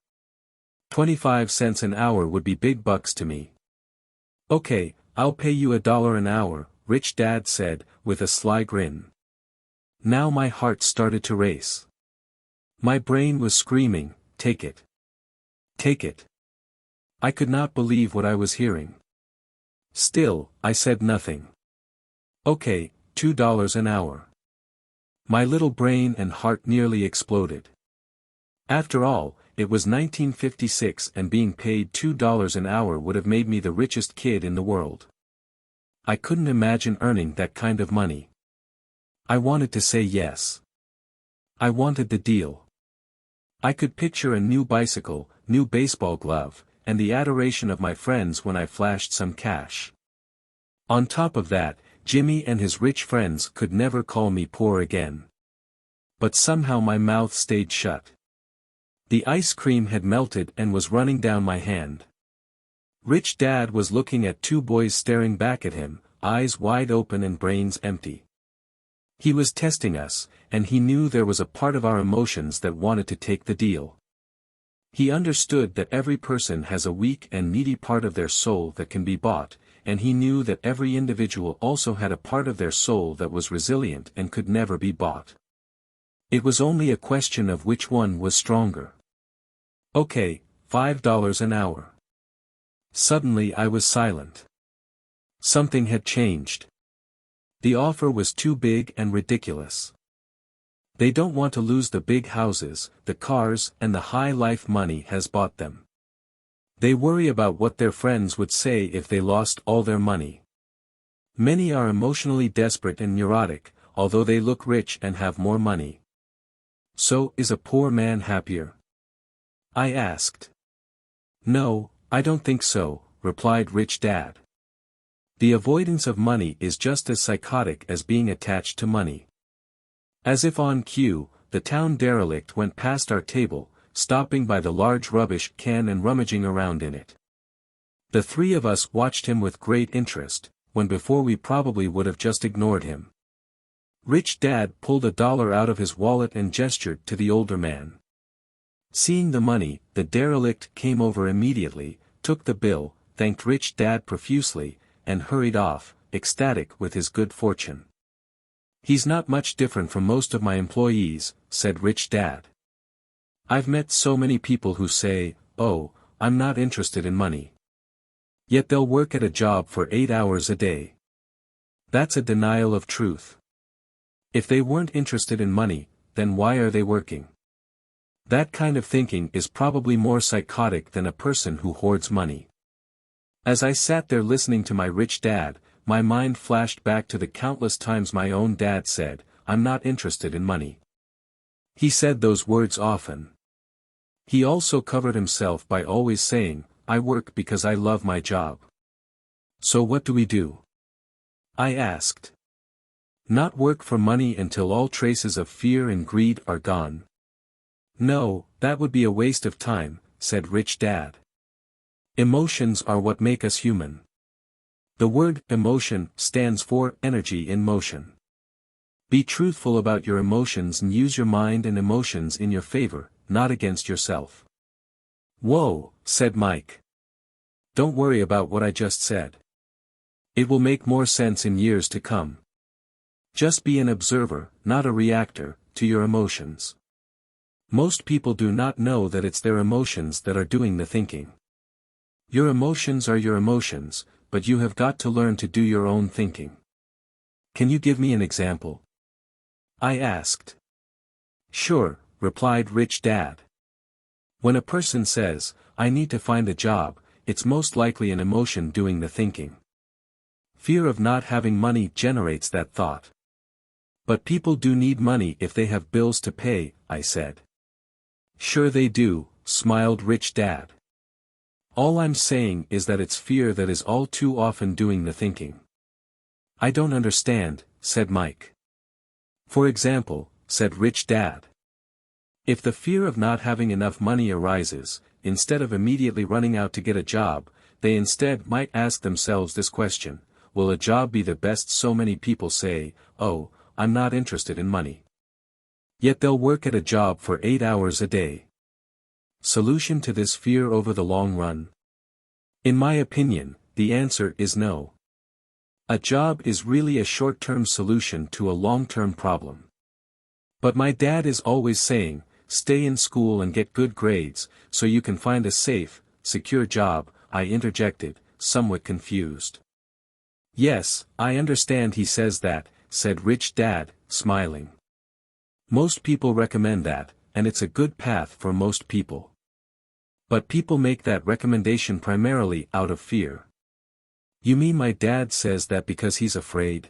25 cents an hour would be big bucks to me. "Okay, I'll pay you $1 an hour," Rich Dad said, with a sly grin. Now my heart started to race. My brain was screaming, "Take it. Take it." I could not believe what I was hearing. Still, I said nothing. "Okay, $2 an hour." My little brain and heart nearly exploded. After all, it was 1956 and being paid $2 an hour would have made me the richest kid in the world. I couldn't imagine earning that kind of money. I wanted to say yes. I wanted the deal. I could picture a new bicycle, new baseball glove, and the adoration of my friends when I flashed some cash. On top of that, Jimmy and his rich friends could never call me poor again. But somehow my mouth stayed shut. The ice cream had melted and was running down my hand. Rich Dad was looking at 2 boys staring back at him, eyes wide open and brains empty. He was testing us, and he knew there was a part of our emotions that wanted to take the deal. He understood that every person has a weak and needy part of their soul that can be bought, and he knew that every individual also had a part of their soul that was resilient and could never be bought. It was only a question of which one was stronger. "Okay, $5 an hour." Suddenly I was silent. Something had changed. The offer was too big and ridiculous. They don't want to lose the big houses, the cars, and the high life money has bought them. They worry about what their friends would say if they lost all their money. Many are emotionally desperate and neurotic, although they look rich and have more money. So, is a poor man happier? I asked. No, I don't think so, replied Rich Dad. The avoidance of money is just as psychotic as being attached to money. As if on cue, the town derelict went past our table, stopping by the large rubbish can and rummaging around in it. The three of us watched him with great interest, when before we probably would have just ignored him. Rich Dad pulled $1 out of his wallet and gestured to the older man. Seeing the money, the derelict came over immediately, took the bill, thanked Rich Dad profusely, and hurried off, ecstatic with his good fortune. He's not much different from most of my employees, said Rich Dad. I've met so many people who say, oh, I'm not interested in money. Yet they'll work at a job for 8 hours a day. That's a denial of truth. If they weren't interested in money, then why are they working? That kind of thinking is probably more psychotic than a person who hoards money. As I sat there listening to my rich dad, my mind flashed back to the countless times my own dad said, I'm not interested in money. He said those words often. He also covered himself by always saying, I work because I love my job. So what do we do? I asked. Not work for money until all traces of fear and greed are gone. No, that would be a waste of time, said Rich Dad. Emotions are what make us human. The word emotion stands for energy in motion. Be truthful about your emotions and use your mind and emotions in your favor, not against yourself. Whoa, said Mike. Don't worry about what I just said. It will make more sense in years to come. Just be an observer, not a reactor, to your emotions. Most people do not know that it's their emotions that are doing the thinking. Your emotions are your emotions, but you have got to learn to do your own thinking. Can you give me an example? I asked. Sure, replied Rich Dad. When a person says, I need to find a job, it's most likely an emotion doing the thinking. Fear of not having money generates that thought. But people do need money if they have bills to pay, I said. Sure they do, smiled Rich Dad. All I'm saying is that it's fear that is all too often doing the thinking. I don't understand, said Mike. For example, said Rich Dad. If the fear of not having enough money arises, instead of immediately running out to get a job, they instead might ask themselves this question, will a job be the best? So many people say, oh, I'm not interested in money. Yet they'll work at a job for 8 hours a day. Solution to this fear over the long run? In my opinion, the answer is no. A job is really a short-term solution to a long-term problem. But my dad is always saying, stay in school and get good grades, so you can find a safe, secure job, I interjected, somewhat confused. Yes, I understand he says that, said Rich Dad, smiling. Most people recommend that, and it's a good path for most people. But people make that recommendation primarily out of fear. You mean my dad says that because he's afraid?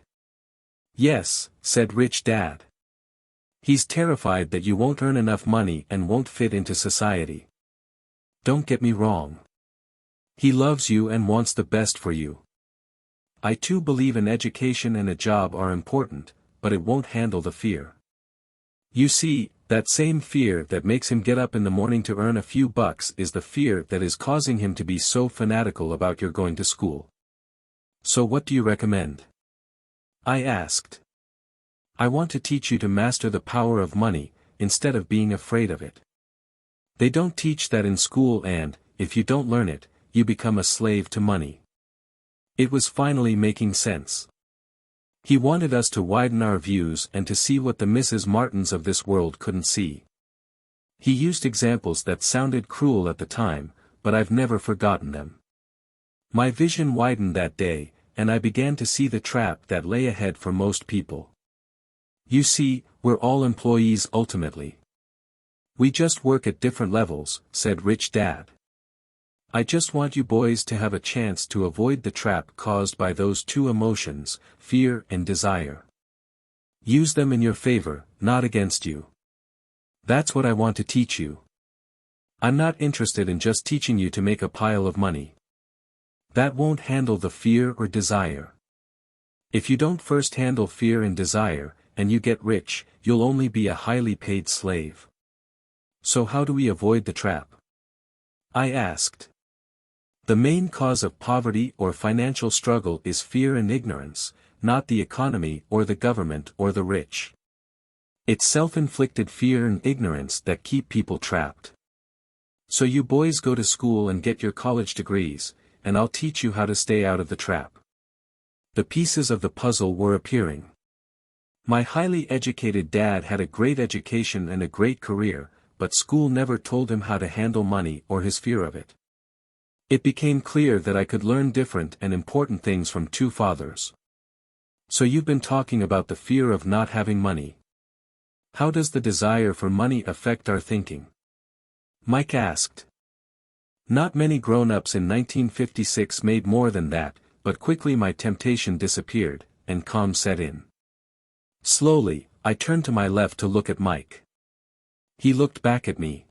Yes, said Rich Dad. He's terrified that you won't earn enough money and won't fit into society. Don't get me wrong. He loves you and wants the best for you. I too believe an education and a job are important, but it won't handle the fear. You see, that same fear that makes him get up in the morning to earn a few bucks is the fear that is causing him to be so fanatical about your going to school. So what do you recommend? I asked. I want to teach you to master the power of money, instead of being afraid of it. They don't teach that in school and, if you don't learn it, you become a slave to money. It was finally making sense. He wanted us to widen our views and to see what the Mrs. Martins of this world couldn't see. He used examples that sounded cruel at the time, but I've never forgotten them. My vision widened that day, and I began to see the trap that lay ahead for most people. You see, we're all employees ultimately. We just work at different levels, said Rich Dad. I just want you boys to have a chance to avoid the trap caused by those two emotions, fear and desire. Use them in your favor, not against you. That's what I want to teach you. I'm not interested in just teaching you to make a pile of money. That won't handle the fear or desire. If you don't first handle fear and desire, and you get rich, you'll only be a highly paid slave. So how do we avoid the trap? I asked. The main cause of poverty or financial struggle is fear and ignorance, not the economy or the government or the rich. It's self-inflicted fear and ignorance that keep people trapped. So you boys go to school and get your college degrees, and I'll teach you how to stay out of the trap. The pieces of the puzzle were appearing. My highly educated dad had a great education and a great career, but school never told him how to handle money or his fear of it. It became clear that I could learn different and important things from two fathers. So you've been talking about the fear of not having money. How does the desire for money affect our thinking? Mike asked. Not many grown-ups in 1956 made more than that, but quickly my temptation disappeared, and calm set in. Slowly, I turned to my left to look at Mike. He looked back at me.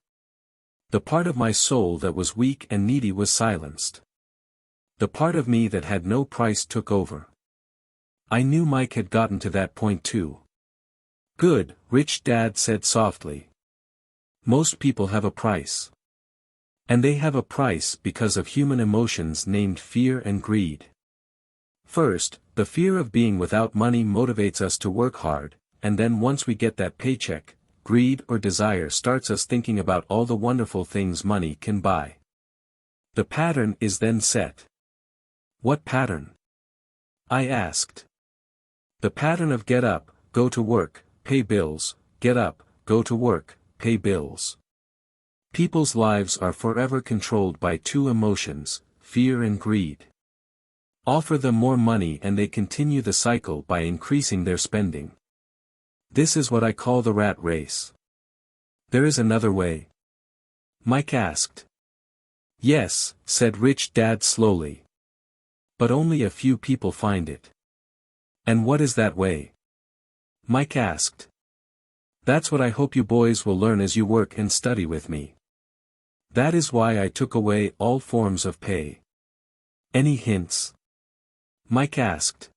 The part of my soul that was weak and needy was silenced. The part of me that had no price took over. I knew Mike had gotten to that point too. Good, Rich Dad said softly. Most people have a price. And they have a price because of human emotions named fear and greed. First, the fear of being without money motivates us to work hard, and then once we get that paycheck, greed or desire starts us thinking about all the wonderful things money can buy. The pattern is then set. What pattern? I asked. The pattern of get up, go to work, pay bills, get up, go to work, pay bills. People's lives are forever controlled by two emotions, fear and greed. Offer them more money and they continue the cycle by increasing their spending. This is what I call the rat race. There is another way? Mike asked. Yes, said Rich Dad slowly. But only a few people find it. And what is that way? Mike asked. That's what I hope you boys will learn as you work and study with me. That is why I took away all forms of pay. Any hints? Mike asked.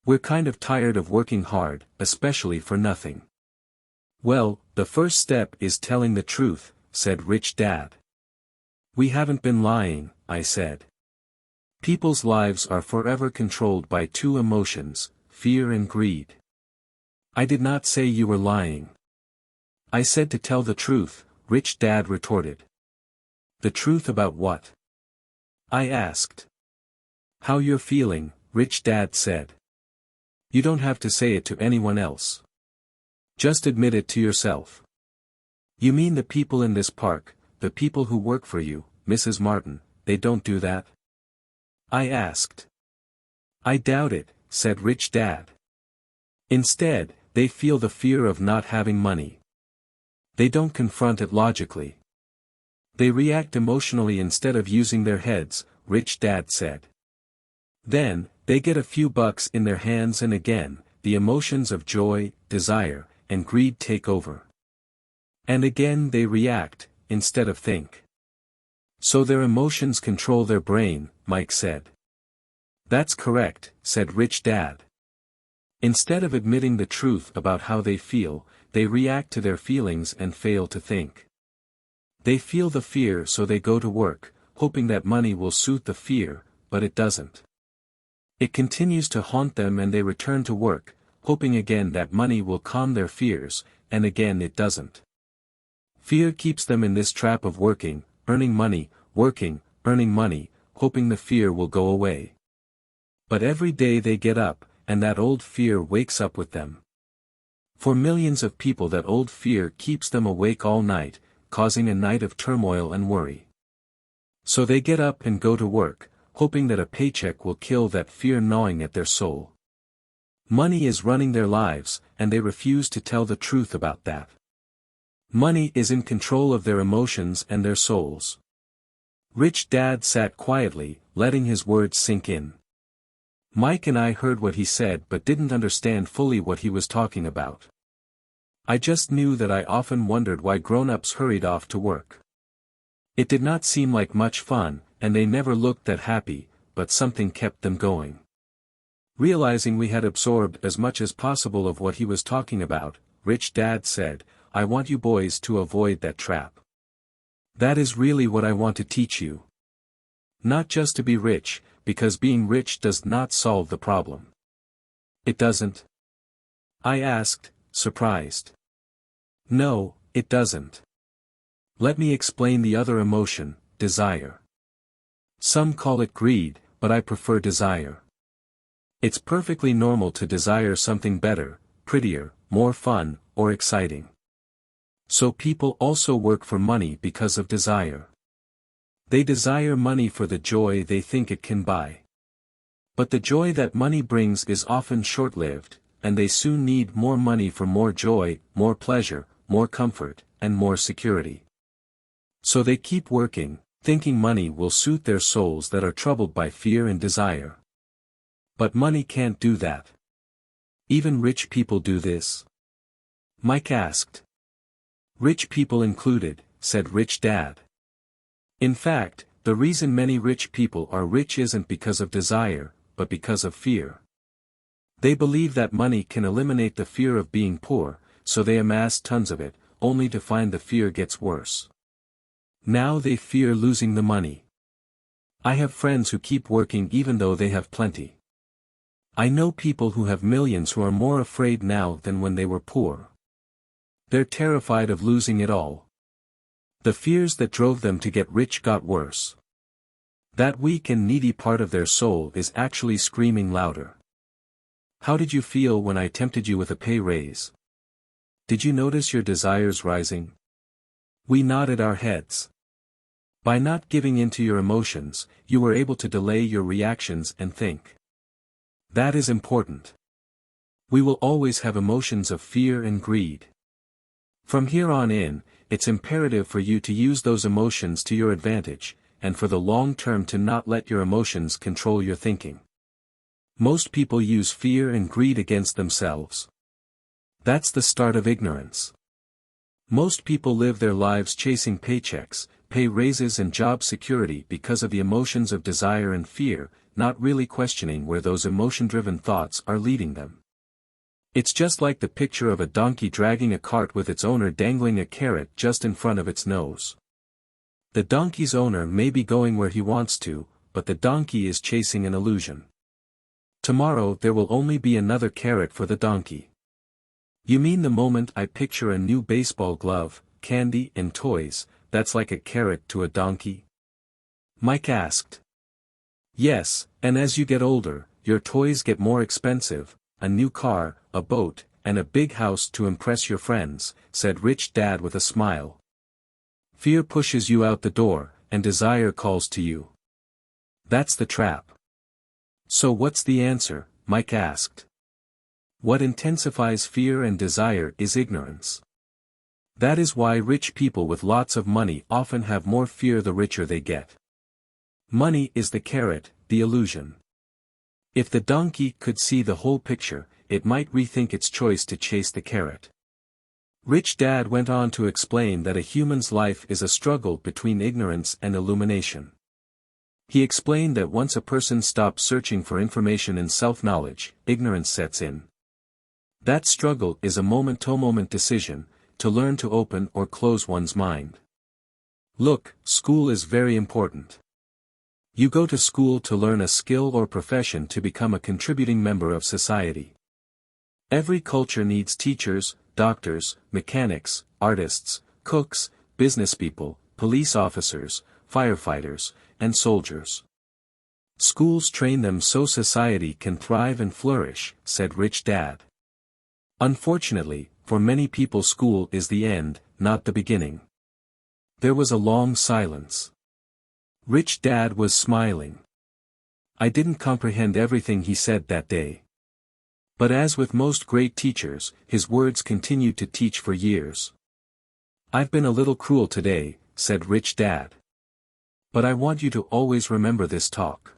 We're kind of tired of working hard, especially for nothing. Well, the first step is telling the truth, said Rich Dad. We haven't been lying, I said. People's lives are forever controlled by two emotions, fear and greed. I did not say you were lying. I said to tell the truth, Rich Dad retorted. The truth about what? I asked. How you're feeling, Rich Dad said. You don't have to say it to anyone else. Just admit it to yourself. You mean the people in this park, the people who work for you, Mrs. Martin, they don't do that? I asked. I doubt it, said Rich Dad. Instead, they feel the fear of not having money. They don't confront it logically. They react emotionally instead of using their heads, Rich Dad said. Then, they get a few bucks in their hands and again, the emotions of joy, desire, and greed take over. And again they react, instead of think. So their emotions control their brain, Mike said. That's correct, said Rich Dad. Instead of admitting the truth about how they feel, they react to their feelings and fail to think. They feel the fear so they go to work, hoping that money will soothe the fear, but it doesn't. It continues to haunt them and they return to work, hoping again that money will calm their fears, and again it doesn't. Fear keeps them in this trap of working, earning money, hoping the fear will go away. But every day they get up, and that old fear wakes up with them. For millions of people that old fear keeps them awake all night, causing a night of turmoil and worry. So they get up and go to work, hoping that a paycheck will kill that fear gnawing at their soul. Money is running their lives, and they refuse to tell the truth about that. Money is in control of their emotions and their souls. Rich Dad sat quietly, letting his words sink in. Mike and I heard what he said but didn't understand fully what he was talking about. I just knew that I often wondered why grown-ups hurried off to work. It did not seem like much fun, and they never looked that happy, but something kept them going. Realizing we had absorbed as much as possible of what he was talking about, Rich Dad said, "I want you boys to avoid that trap. That is really what I want to teach you. Not just to be rich, because being rich does not solve the problem." "It doesn't?" I asked, surprised. "No, it doesn't. Let me explain the other emotion, desire. Some call it greed, but I prefer desire. It's perfectly normal to desire something better, prettier, more fun, or exciting. So people also work for money because of desire. They desire money for the joy they think it can buy. But the joy that money brings is often short-lived, and they soon need more money for more joy, more pleasure, more comfort, and more security. So they keep working, thinking money will suit their souls that are troubled by fear and desire. But money can't do that. Even rich people do this?" Mike asked. "Rich people included," said Rich Dad. "In fact, the reason many rich people are rich isn't because of desire, but because of fear. They believe that money can eliminate the fear of being poor, so they amass tons of it, only to find the fear gets worse. Now they fear losing the money. I have friends who keep working even though they have plenty. I know people who have millions who are more afraid now than when they were poor. They're terrified of losing it all. The fears that drove them to get rich got worse. That weak and needy part of their soul is actually screaming louder. How did you feel when I tempted you with a pay raise? Did you notice your desires rising?" We nodded our heads. By not giving in to your emotions, you were able to delay your reactions and think. That is important. We will always have emotions of fear and greed. From here on in, it's imperative for you to use those emotions to your advantage, and for the long term to not let your emotions control your thinking. Most people use fear and greed against themselves. That's the start of ignorance. Most people live their lives chasing paychecks, pay raises and job security because of the emotions of desire and fear, not really questioning where those emotion-driven thoughts are leading them. It's just like the picture of a donkey dragging a cart with its owner dangling a carrot just in front of its nose. The donkey's owner may be going where he wants to, but the donkey is chasing an illusion. Tomorrow there will only be another carrot for the donkey. You mean the moment I picture a new baseball glove, candy and toys, that's like a carrot to a donkey? Mike asked. Yes, and as you get older, your toys get more expensive, a new car, a boat, and a big house to impress your friends, said Rich Dad with a smile. Fear pushes you out the door, and desire calls to you. That's the trap. So what's the answer? Mike asked. What intensifies fear and desire is ignorance. That is why rich people with lots of money often have more fear the richer they get. Money is the carrot, the illusion. If the donkey could see the whole picture, it might rethink its choice to chase the carrot. Rich Dad went on to explain that a human's life is a struggle between ignorance and illumination. He explained that once a person stops searching for information and self-knowledge, ignorance sets in. That struggle is a moment-to-moment decision, to learn to open or close one's mind. Look, school is very important. You go to school to learn a skill or profession to become a contributing member of society. Every culture needs teachers, doctors, mechanics, artists, cooks, businesspeople, police officers, firefighters, and soldiers. Schools train them so society can thrive and flourish, said Rich Dad. Unfortunately, for many people school is the end, not the beginning. There was a long silence. Rich Dad was smiling. I didn't comprehend everything he said that day. But as with most great teachers, his words continued to teach for years. "I've been a little cruel today," said Rich Dad. "But I want you to always remember this talk.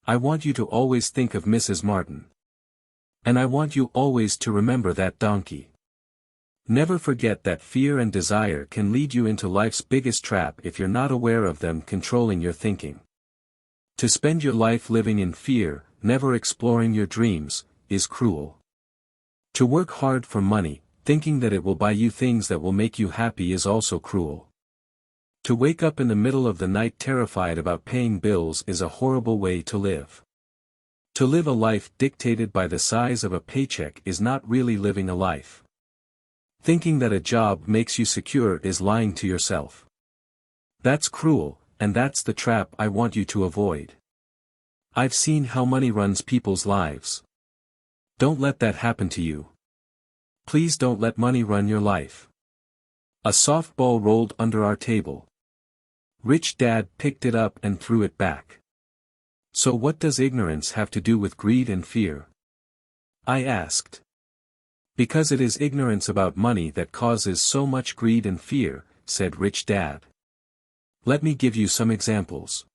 I want you to always think of Mrs. Martin. And I want you always to remember that donkey. Never forget that fear and desire can lead you into life's biggest trap if you're not aware of them controlling your thinking. To spend your life living in fear, never exploring your dreams, is cruel. To work hard for money, thinking that it will buy you things that will make you happy, is also cruel. To wake up in the middle of the night terrified about paying bills is a horrible way to live. To live a life dictated by the size of a paycheck is not really living a life. Thinking that a job makes you secure is lying to yourself. That's cruel, and that's the trap I want you to avoid. I've seen how money runs people's lives. Don't let that happen to you. Please don't let money run your life." A softball rolled under our table. Rich Dad picked it up and threw it back. "So what does ignorance have to do with greed and fear?" I asked. "Because it is ignorance about money that causes so much greed and fear," said Rich Dad. "Let me give you some examples.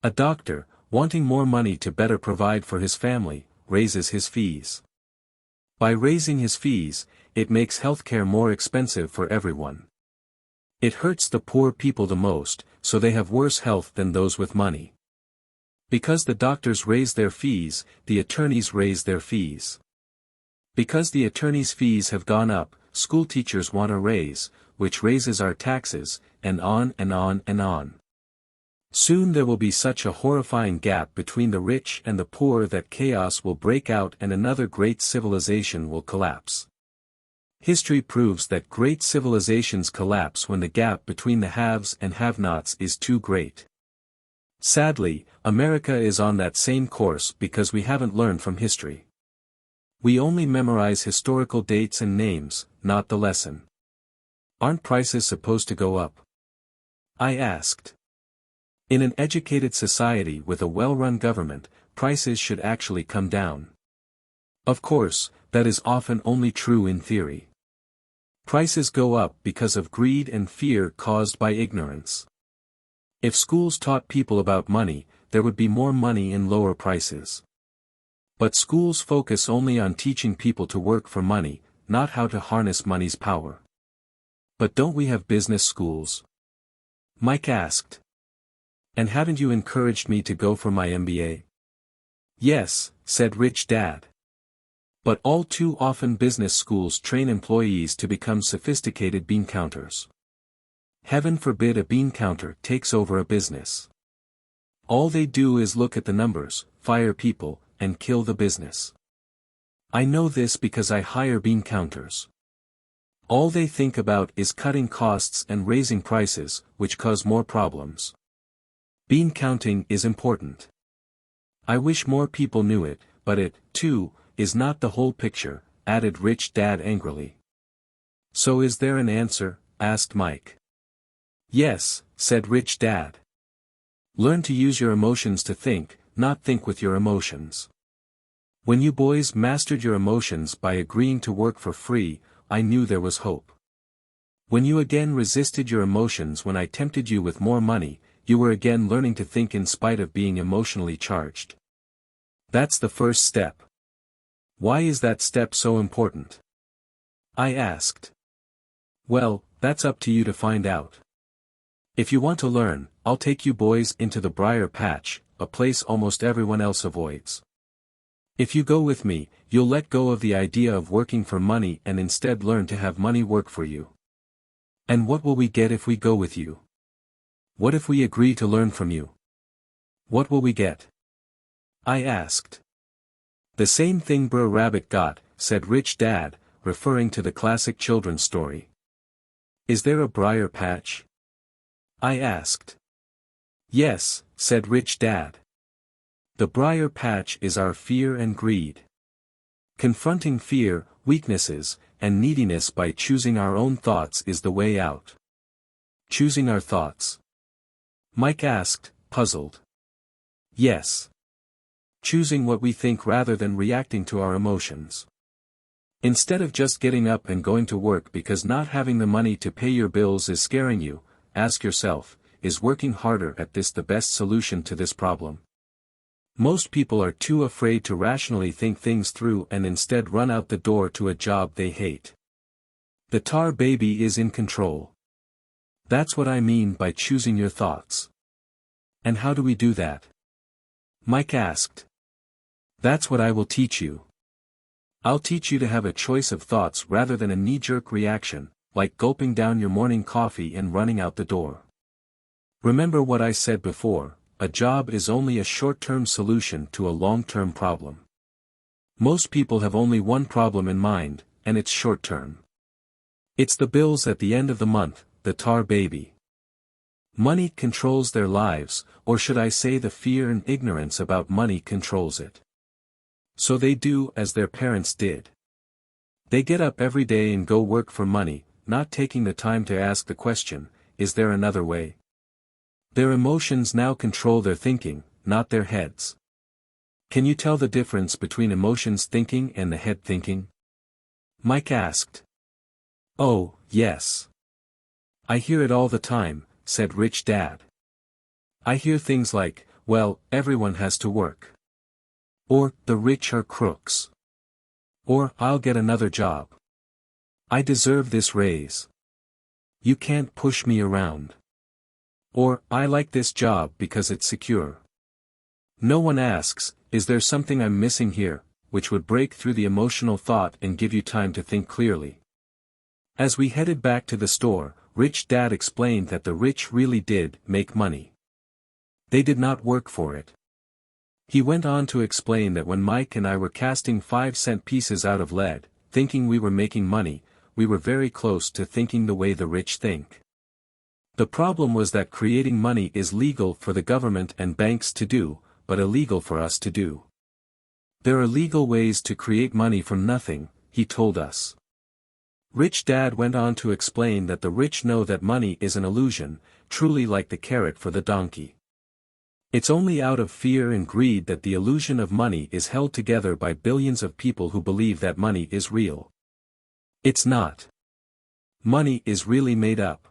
A doctor, wanting more money to better provide for his family, raises his fees. By raising his fees, it makes healthcare more expensive for everyone. It hurts the poor people the most, so they have worse health than those with money. Because the doctors raise their fees, the attorneys raise their fees. Because the attorneys' fees have gone up, school teachers want a raise, which raises our taxes, and on and on and on. Soon there will be such a horrifying gap between the rich and the poor that chaos will break out and another great civilization will collapse. History proves that great civilizations collapse when the gap between the haves and have-nots is too great. Sadly, America is on that same course because we haven't learned from history. We only memorize historical dates and names, not the lesson. Aren't prices supposed to go up?" I asked. "In an educated society with a well-run government, prices should actually come down. Of course, that is often only true in theory. Prices go up because of greed and fear caused by ignorance. If schools taught people about money, there would be more money and lower prices. But schools focus only on teaching people to work for money, not how to harness money's power." "But don't we have business schools?" Mike asked. "And haven't you encouraged me to go for my MBA?" "Yes," said Rich Dad. "But all too often business schools train employees to become sophisticated bean counters. Heaven forbid a bean counter takes over a business. All they do is look at the numbers, fire people, and kill the business. I know this because I hire bean counters. All they think about is cutting costs and raising prices, which cause more problems. Bean counting is important. I wish more people knew it, but it, too, is not the whole picture," added Rich Dad angrily. "So is there an answer?" asked Mike. "Yes," said Rich Dad. "Learn to use your emotions to think, not think with your emotions. When you boys mastered your emotions by agreeing to work for free, I knew there was hope. When you again resisted your emotions when I tempted you with more money, you were again learning to think in spite of being emotionally charged. That's the first step." "Why is that step so important?" I asked. "Well, that's up to you to find out. If you want to learn, I'll take you boys into the briar patch, a place almost everyone else avoids. If you go with me, you'll let go of the idea of working for money and instead learn to have money work for you." "And what will we get if we go with you? What if we agree to learn from you? What will we get?" I asked. "The same thing Brer Rabbit got," said Rich Dad, referring to the classic children's story. "Is there a briar patch?" I asked. "Yes," said Rich Dad. "The briar patch is our fear and greed. Confronting fear, weaknesses, and neediness by choosing our own thoughts is the way out." "Choosing our thoughts?" Mike asked, puzzled. "Yes. choosing what we think rather than reacting to our emotions. Instead of just getting up and going to work because not having the money to pay your bills is scaring you, ask yourself, is working harder at this the best solution to this problem? Most people are too afraid to rationally think things through and instead run out the door to a job they hate. The tar baby is in control. That's what I mean by choosing your thoughts. And how do we do that? Mike asked. That's what I will teach you. I'll teach you to have a choice of thoughts rather than a knee-jerk reaction, like gulping down your morning coffee and running out the door. Remember what I said before, a job is only a short-term solution to a long-term problem. Most people have only one problem in mind, and it's short-term. It's the bills at the end of the month, the tar baby. Money controls their lives, or should I say the fear and ignorance about money controls it. So they do as their parents did. They get up every day and go work for money, not taking the time to ask the question, is there another way? Their emotions now control their thinking, not their heads. Can you tell the difference between emotions thinking and the head thinking? Mike asked. Oh, yes. I hear it all the time, said Rich Dad. I hear things like, well, everyone has to work. Or, the rich are crooks. Or, I'll get another job. I deserve this raise. You can't push me around. Or, I like this job because it's secure. No one asks, is there something I'm missing here, which would break through the emotional thought and give you time to think clearly. As we headed back to the store, Rich Dad explained that the rich really did make money. They did not work for it. He went on to explain that when Mike and I were casting 5-cent pieces out of lead, thinking we were making money, we were very close to thinking the way the rich think. The problem was that creating money is legal for the government and banks to do, but illegal for us to do. There are legal ways to create money from nothing, he told us. Rich Dad went on to explain that the rich know that money is an illusion, truly like the carrot for the donkey. It's only out of fear and greed that the illusion of money is held together by billions of people who believe that money is real. It's not. Money is really made up.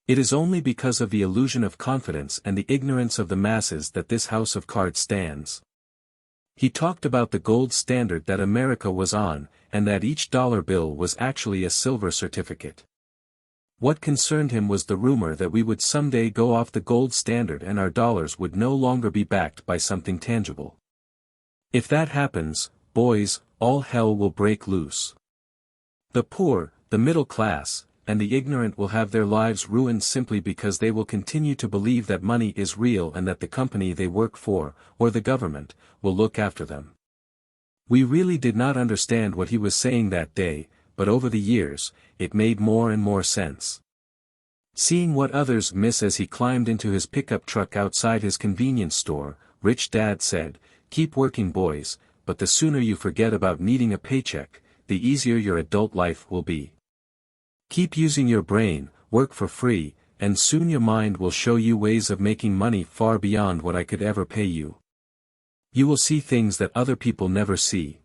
It is only because of the illusion of confidence and the ignorance of the masses that this house of cards stands. He talked about the gold standard that America was on, and that each dollar bill was actually a silver certificate. What concerned him was the rumor that we would someday go off the gold standard and our dollars would no longer be backed by something tangible. If that happens, boys, all hell will break loose. The poor, the middle class, and the ignorant will have their lives ruined simply because they will continue to believe that money is real and that the company they work for, or the government, will look after them. We really did not understand what he was saying that day, but over the years, it made more and more sense. Seeing what others miss as he climbed into his pickup truck outside his convenience store, Rich Dad said, "Keep working, boys, but the sooner you forget about needing a paycheck, the easier your adult life will be. Keep using your brain, work for free, and soon your mind will show you ways of making money far beyond what I could ever pay you. You will see things that other people never see.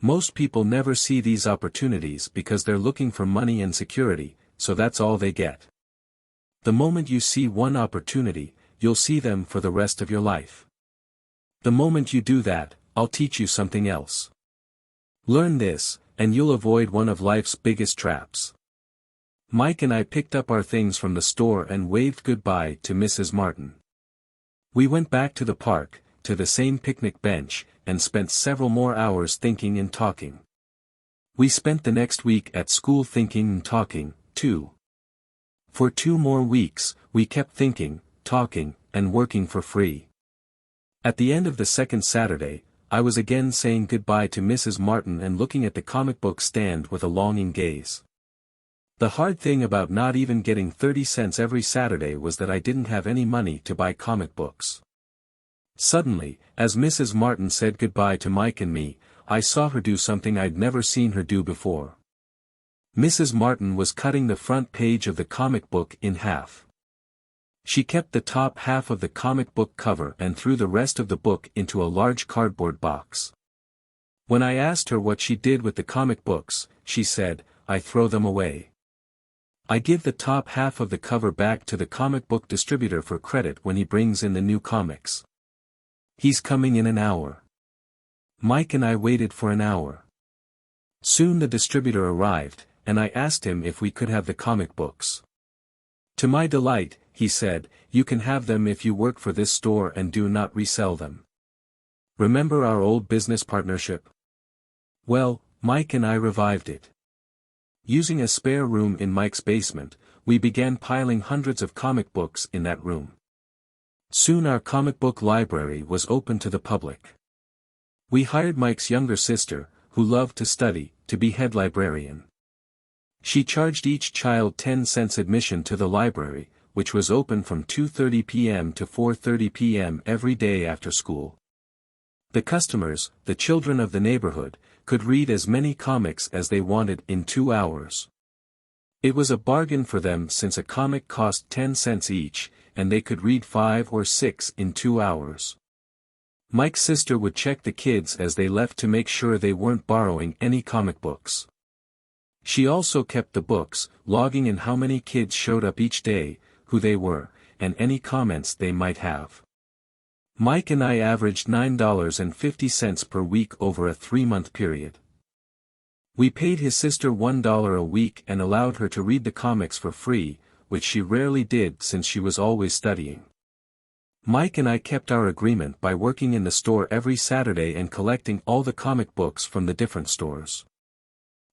Most people never see these opportunities because they're looking for money and security, so that's all they get. The moment you see one opportunity, you'll see them for the rest of your life. The moment you do that, I'll teach you something else. Learn this, and you'll avoid one of life's biggest traps." Mike and I picked up our things from the store and waved goodbye to Mrs. Martin. We went back to the park, to the same picnic bench, and spent several more hours thinking and talking. We spent the next week at school thinking and talking, too. For 2 more weeks, we kept thinking, talking, and working for free. At the end of the second Saturday, I was again saying goodbye to Mrs. Martin and looking at the comic book stand with a longing gaze. The hard thing about not even getting 30 cents every Saturday was that I didn't have any money to buy comic books. Suddenly, as Mrs. Martin said goodbye to Mike and me, I saw her do something I'd never seen her do before. Mrs. Martin was cutting the front page of the comic book in half. She kept the top half of the comic book cover and threw the rest of the book into a large cardboard box. When I asked her what she did with the comic books, she said, "I throw them away. I give the top half of the cover back to the comic book distributor for credit when he brings in the new comics. He's coming in an hour." Mike and I waited for an hour. Soon the distributor arrived, and I asked him if we could have the comic books. To my delight, he said, "You can have them if you work for this store and do not resell them. Remember our old business partnership?" Well, Mike and I revived it. Using a spare room in Mike's basement, we began piling hundreds of comic books in that room. Soon our comic book library was open to the public. We hired Mike's younger sister, who loved to study, to be head librarian. She charged each child 10 cents admission to the library, which was open from 2:30 p.m. to 4:30 p.m. every day after school. The customers, the children of the neighborhood, could read as many comics as they wanted in 2 hours. It was a bargain for them since a comic cost 10 cents each, and they could read 5 or 6 in 2 hours. Mike's sister would check the kids as they left to make sure they weren't borrowing any comic books. She also kept the books, logging in how many kids showed up each day, who they were, and any comments they might have. Mike and I averaged $9.50 per week over a 3-month period. We paid his sister $1 a week and allowed her to read the comics for free, which she rarely did since she was always studying. Mike and I kept our agreement by working in the store every Saturday and collecting all the comic books from the different stores.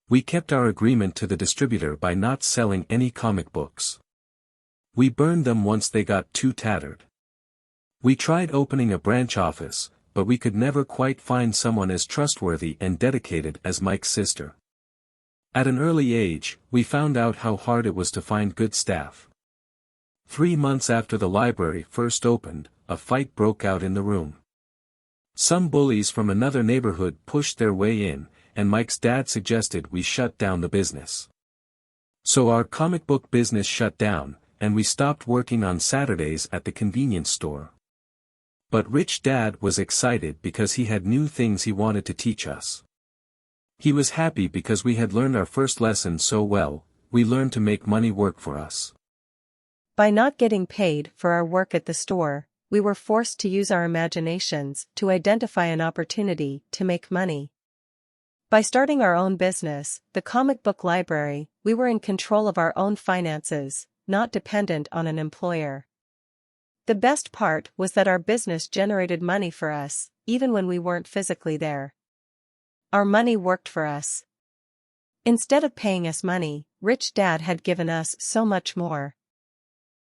We kept our agreement to the distributor by not selling any comic books. We burned them once they got too tattered. We tried opening a branch office, but we could never quite find someone as trustworthy and dedicated as Mike's sister. At an early age, we found out how hard it was to find good staff. 3 months after the library first opened, a fight broke out in the room. Some bullies from another neighborhood pushed their way in, and Mike's dad suggested we shut down the business. So our comic book business shut down, and we stopped working on Saturdays at the convenience store. But Rich Dad was excited because he had new things he wanted to teach us. He was happy because we had learned our first lesson so well. We learned to make money work for us. By not getting paid for our work at the store, we were forced to use our imaginations to identify an opportunity to make money. By starting our own business, the comic book library, we were in control of our own finances, not dependent on an employer. The best part was that our business generated money for us, even when we weren't physically there. Our money worked for us. Instead of paying us money, Rich Dad had given us so much more.